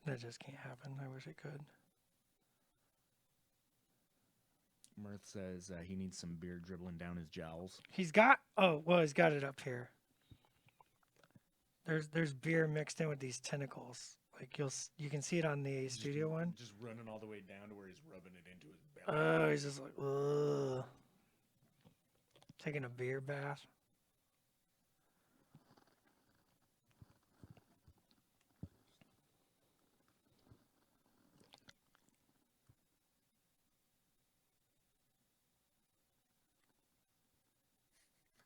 That just can't happen. I wish it could. Mirth says he needs some beer dribbling down his jowls. He's got it up here. There's beer mixed in with these tentacles. Like you can see it on the studio one. Just running all the way down to where he's rubbing it into his belly. Oh, he's just like, ugh. Taking a beer bath.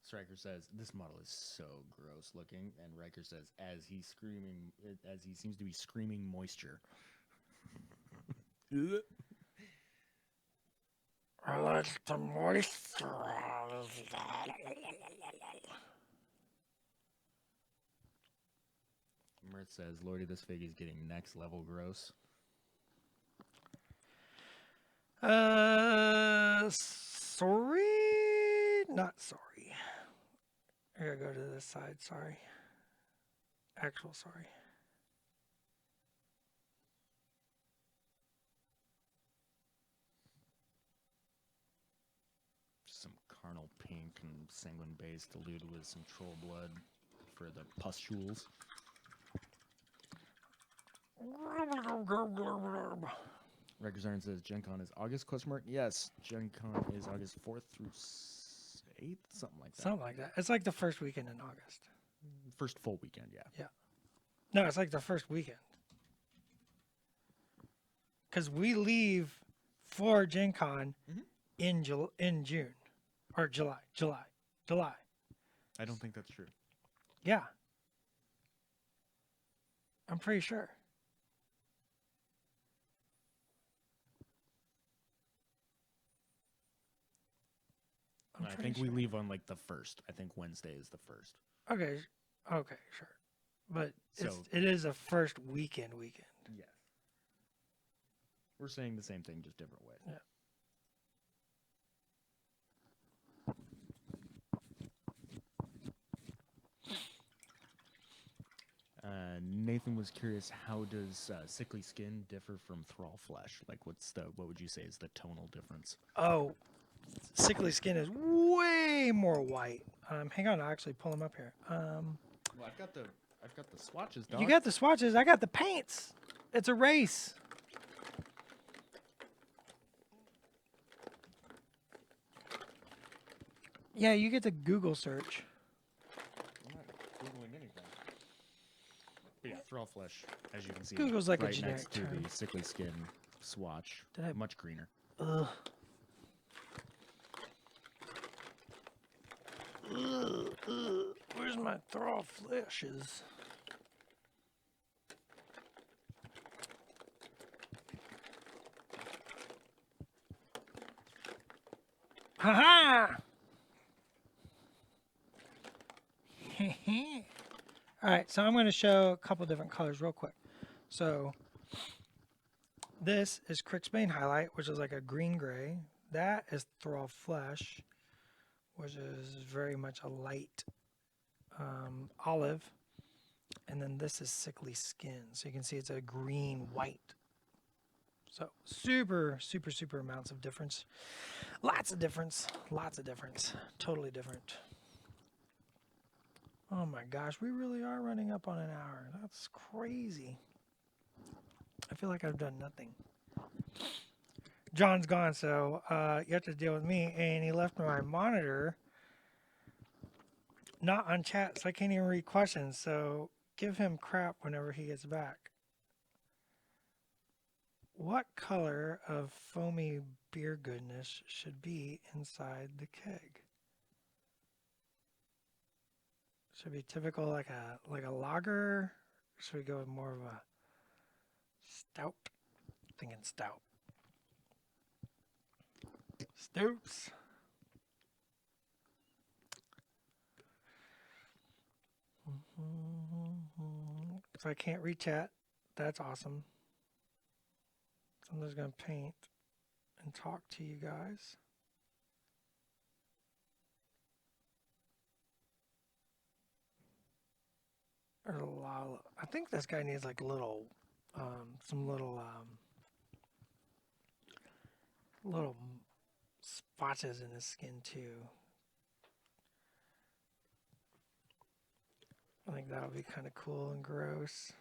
Striker says this model is so gross looking, and Riker says as he seems to be screaming moisture. I like the moisture. Mert says, Lordy, this fig is getting next level gross. Sorry. Not sorry. I gotta go to this side, sorry. Actual sorry. Some carnal pink and sanguine base diluted with some troll blood for the pustules. Record Zarn says Gen Con is August ? Yes, Gen Con is August 4th through 8th, something like that. Something like that. It's like the first weekend in August. First full weekend, yeah. Yeah. No, it's like the first weekend. Because we leave for Gen Con in June. Or July. I don't think that's true. Yeah. I'm pretty sure. I think we leave on like the 1st. I think Wednesday is the 1st. Okay, sure. But it is a first weekend. Yeah. We're saying the same thing, just different ways. Yeah. Nathan was curious, how does sickly skin differ from thrall flesh? Like, what would you say is the tonal difference? Oh, sickly skin is way more white. Hang on, I'll actually pull them up here. Well, I've got the swatches, dog. You got the swatches. I got the paints. It's a race. Yeah, you get the Google search. I'm not Googling anything. But yeah, thrall flesh, as you can see, Google's like right a generic next to term. the sickly skin swatch. Much greener. Ugh. Where's my thrall fleshes? Ha-ha! All right, so I'm going to show a couple different colors real quick. So this is Cricksbane Highlight, which is like a green-gray. That is Thrall Flesh, which is very much a light olive. And then this is Sickly Skin. So you can see it's a green-white. So super, super, super amounts of difference. Lots of difference. Totally different. Oh my gosh, we really are running up on an hour. That's crazy. I feel like I've done nothing. John's gone, so you have to deal with me. And he left my monitor not on chat, so I can't even read questions. So give him crap whenever he gets back. What color of foamy beer goodness should be inside the keg? Should be typical like a lager? Should we go with more of a stout? Thinking stout. Stouts. So I can't read chat. That's awesome. So I'm just going to paint and talk to you guys. I think this guy needs like some little spotches in his skin too. I think that would be kind of cool and gross.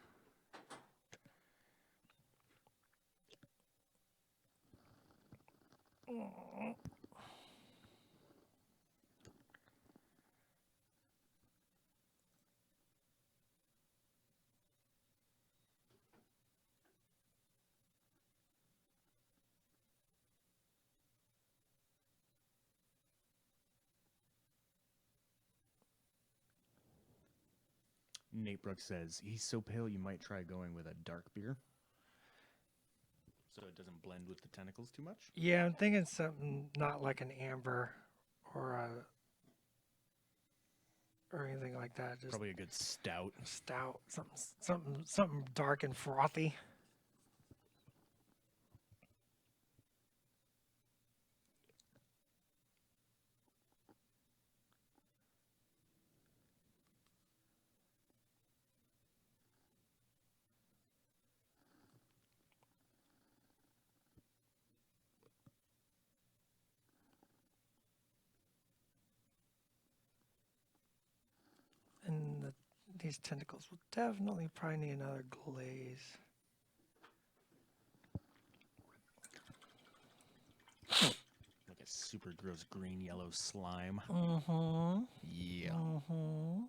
Nate Brooks says, he's so pale you might try going with a dark beer. So it doesn't blend with the tentacles too much? Yeah, I'm thinking something not like an amber or anything like that. Just Probably a good stout. stout, something dark and frothy. And these tentacles will definitely probably need another glaze. Like a super gross green yellow slime. Mm-hmm. Yeah. Mm-hmm.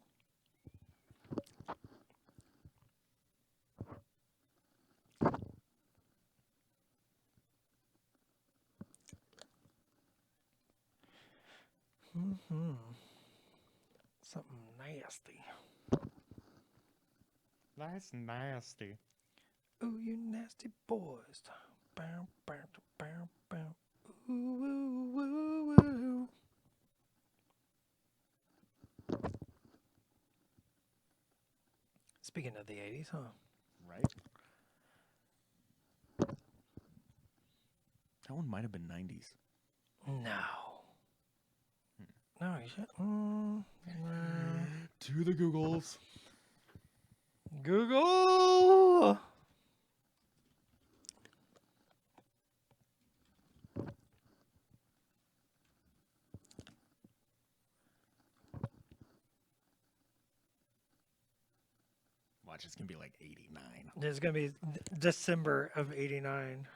Mm-hmm. Something nasty. That's nasty. Ooh, you nasty boys. Bow, bow, bow, bow. Ooh, ooh, ooh, ooh. Speaking of the 80s, huh? Right? That one might have been 90s. No. No, you should. To the Googles. Google! Watch, it's going to be like 89. It's going to be December of 89.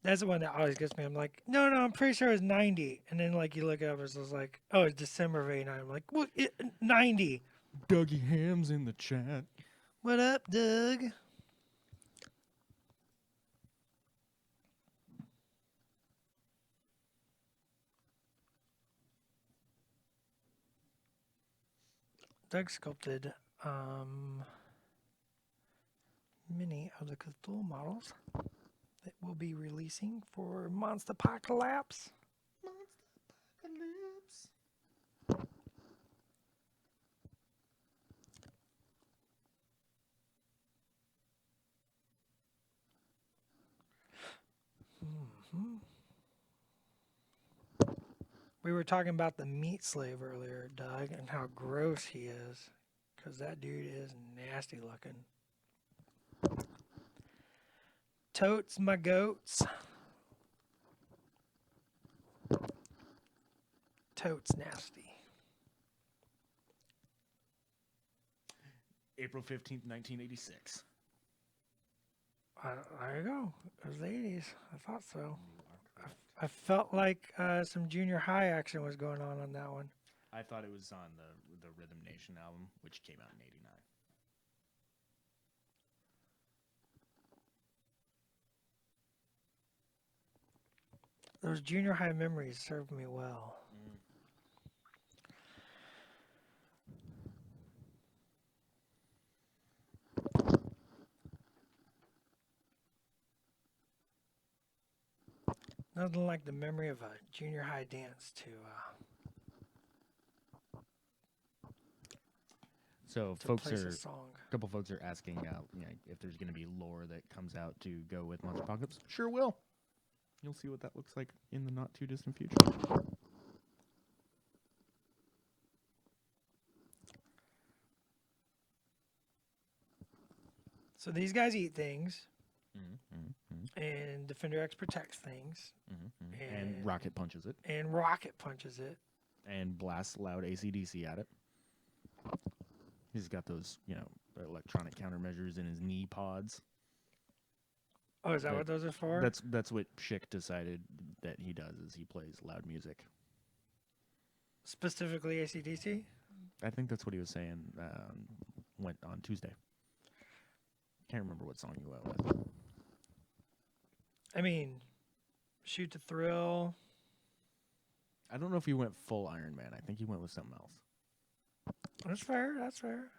That's the one that always gets me. I'm like, no, I'm pretty sure it's 90. And then, like, you look up, it's just like, oh, it's December of 89. I'm like, what? 90. Dougie Ham's in the chat. What up, Doug? Doug sculpted many of the Cthulhu models that we'll be releasing for Monsterpocalypse. Monsterpocalypse. Mm-hmm. We were talking about the meat slave earlier, Doug, and how gross he is. Because that dude is nasty looking. Totes my goats. Totes nasty. April 15th, 1986. There you go. It was the 80s. I thought so. You are correct. I felt like some junior high action was going on that one. I thought it was on the Rhythm Nation album, which came out in '89. Those junior high memories served me well. Nothing like the memory of a junior high dance to So to folks place are a song. a couple folks are asking if there's going to be lore that comes out to go with Monsterpocalypse. Sure will. You'll see what that looks like in the not too distant future. So these guys eat things, Mm-hmm. and Defender X protects things, And Rocket punches it. and Rocket punches it. And blasts loud AC/DC at it. He's got those, electronic countermeasures in his knee pods. Oh, is that what those are for? That's what Schick decided that he does, is he plays loud music. Specifically AC/DC? I think that's what he was saying went on Tuesday. Can't remember what song he went with. I mean, Shoot to Thrill. I don't know if he went full Iron Man. I think he went with something else. That's fair. That's fair.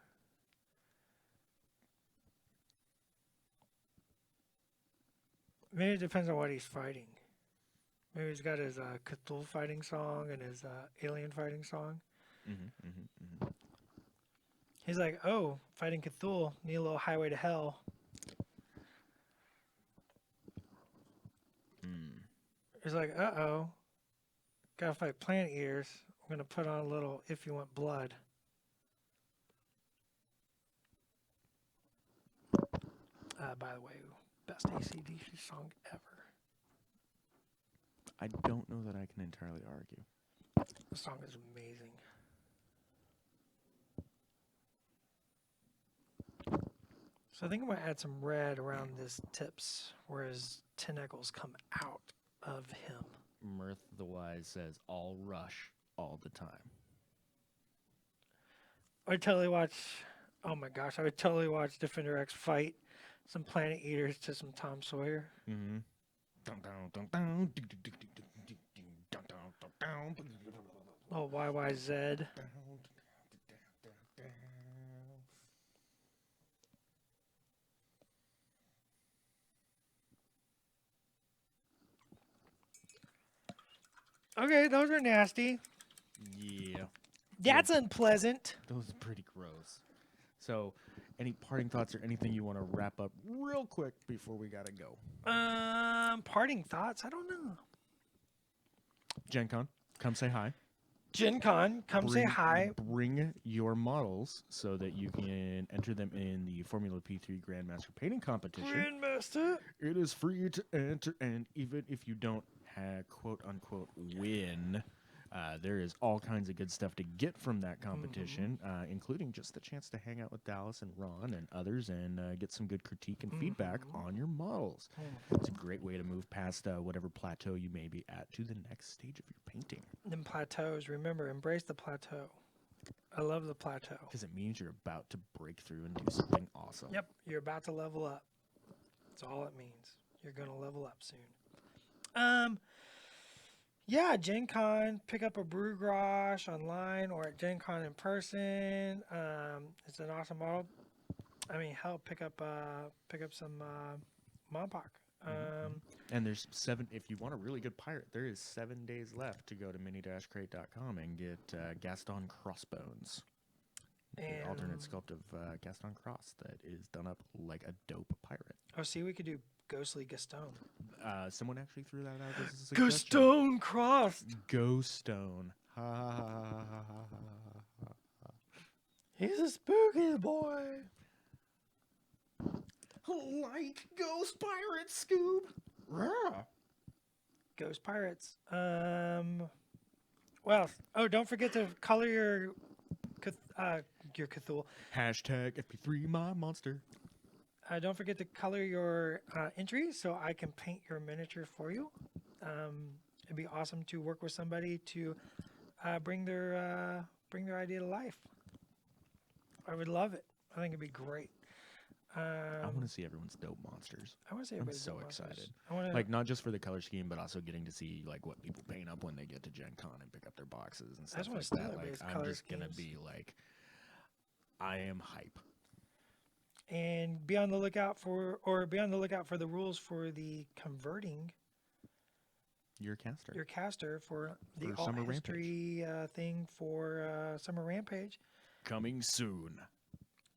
Maybe it depends on what he's fighting. Maybe he's got his Cthulhu fighting song and his alien fighting song. He's like, oh, fighting Cthulhu, need a little Highway to Hell. He's like, uh-oh, gotta fight Planet Eaters. I'm gonna put on a little If You Want Blood. By the way, best AC/DC song ever. I don't know that I can entirely argue. The song is amazing. So I think I'm going to add some red around his tips, where his tentacles come out of him. Mirth the Wise says, all Rush all the time. I would totally watch, oh my gosh, I would totally watch Defender X fight some Planet Eaters to some Tom Sawyer. Mm-hmm. Little YYZ. Okay, those are nasty. Yeah. That's unpleasant. Those are pretty gross. So, any parting thoughts or anything you want to wrap up real quick before we gotta go? Parting thoughts? I don't know. Gen Con, come say hi. Gen Con, come say hi. Bring your models so that you can enter them in the Formula P3 Grandmaster Painting Competition. Grandmaster. It is free to enter, and even if you don't quote unquote win, there is all kinds of good stuff to get from that competition, including just the chance to hang out with Dallas and Ron and others and get some good critique and feedback on your models. It's a great way to move past whatever plateau you may be at to the next stage of your painting. Them plateaus, remember, embrace the plateau. I love the plateau. Because it means you're about to break through and do something awesome. Yep, you're about to level up. That's all it means. You're going to level up soon. Yeah, Gen Con, pick up a Brewgrosh online or at Gen Con in person. It's an awesome model. I mean, hell, pick up some Monpoc. And there's if you want a really good pirate, there is 7 days left to go to mini-crate.com and get Gaston Crossbones. The alternate sculpt of Gaston Cross that is done up like a dope pirate. Oh, see, we could do Ghostly Gaston. Someone actually threw that out as a suggestion. Gaston Cross! Ghoststone. Ha ha ha ha ha ha. He's a spooky boy. Like Ghost Pirates, Scoob. Rah. Ghost Pirates. Well, oh, don't forget to color your Cthulhu. Hashtag FP3 my monster. Don't forget to color your entry so I can paint your miniature for you. It'd be awesome to work with somebody to bring their idea to life. I would love it. I think it'd be great. I want to see everyone's dope monsters. I want to see I'm everybody's so dope monsters. excited. I want to Like, not just for the color scheme, but also getting to see like what people paint up when they get to Gen Con and pick up their boxes and I stuff just wanna like steal that. Like, everybody's I'm color just gonna schemes. be like, I am hype. and be on the lookout for the rules for the converting Your caster. your caster for the For alt Summer history thing for Summer Rampage. Coming soon.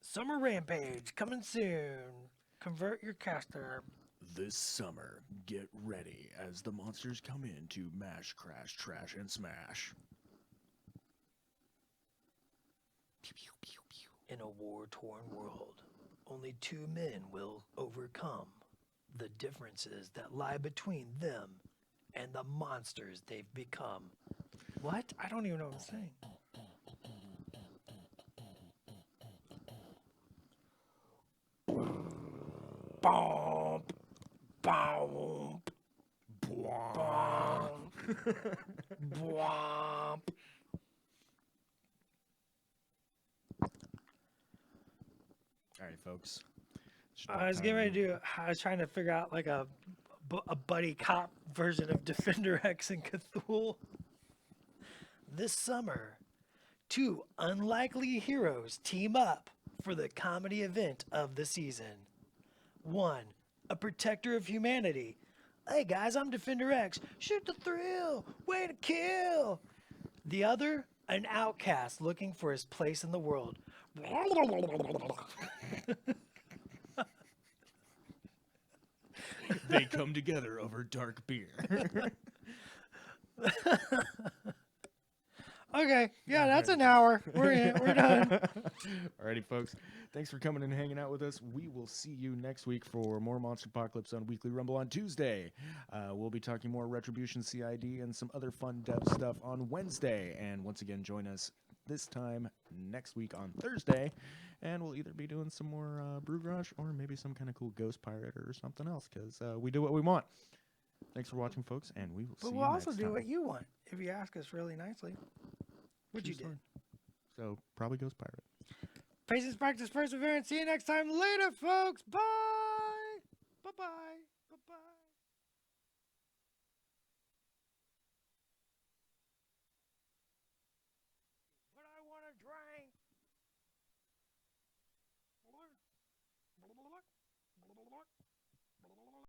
Summer Rampage coming soon. Convert your caster. This summer, get ready as the monsters come in to mash, crash, trash, and smash. Pew, pew, pew, pew. In a war-torn world, only two men will overcome the differences that lie between them and the monsters they've become. What? I don't even know what I'm saying. Bomb, bomb, bomb, bomb. All right, folks. I was getting ready to do. I was trying to figure out like a buddy cop version of Defender X and Cthulhu. This summer, two unlikely heroes team up for the comedy event of the season. One, a protector of humanity. Hey guys, I'm Defender X. Shoot the thrill. Way to kill. The other, an outcast looking for his place in the world. They come together over dark beer. Okay, yeah, that's an hour. We're in. We're done. Alrighty, folks. Thanks for coming and hanging out with us. We will see you next week for more Monsterpocalypse on Weekly Rumble on Tuesday. We'll be talking more Retribution CID and some other fun dev stuff on Wednesday. And once again, join us this time next week on Thursday. And we'll either be doing some more Brewgrosh or maybe some kind of cool Ghost Pirate or something else because we do what we want. Thanks for watching, folks, and we will see But you we'll next also do time. what you want if you ask us really nicely. What True you did. story. So, probably Ghost Pirate. Patience, practice, perseverance. See you next time. Later, folks. Bye.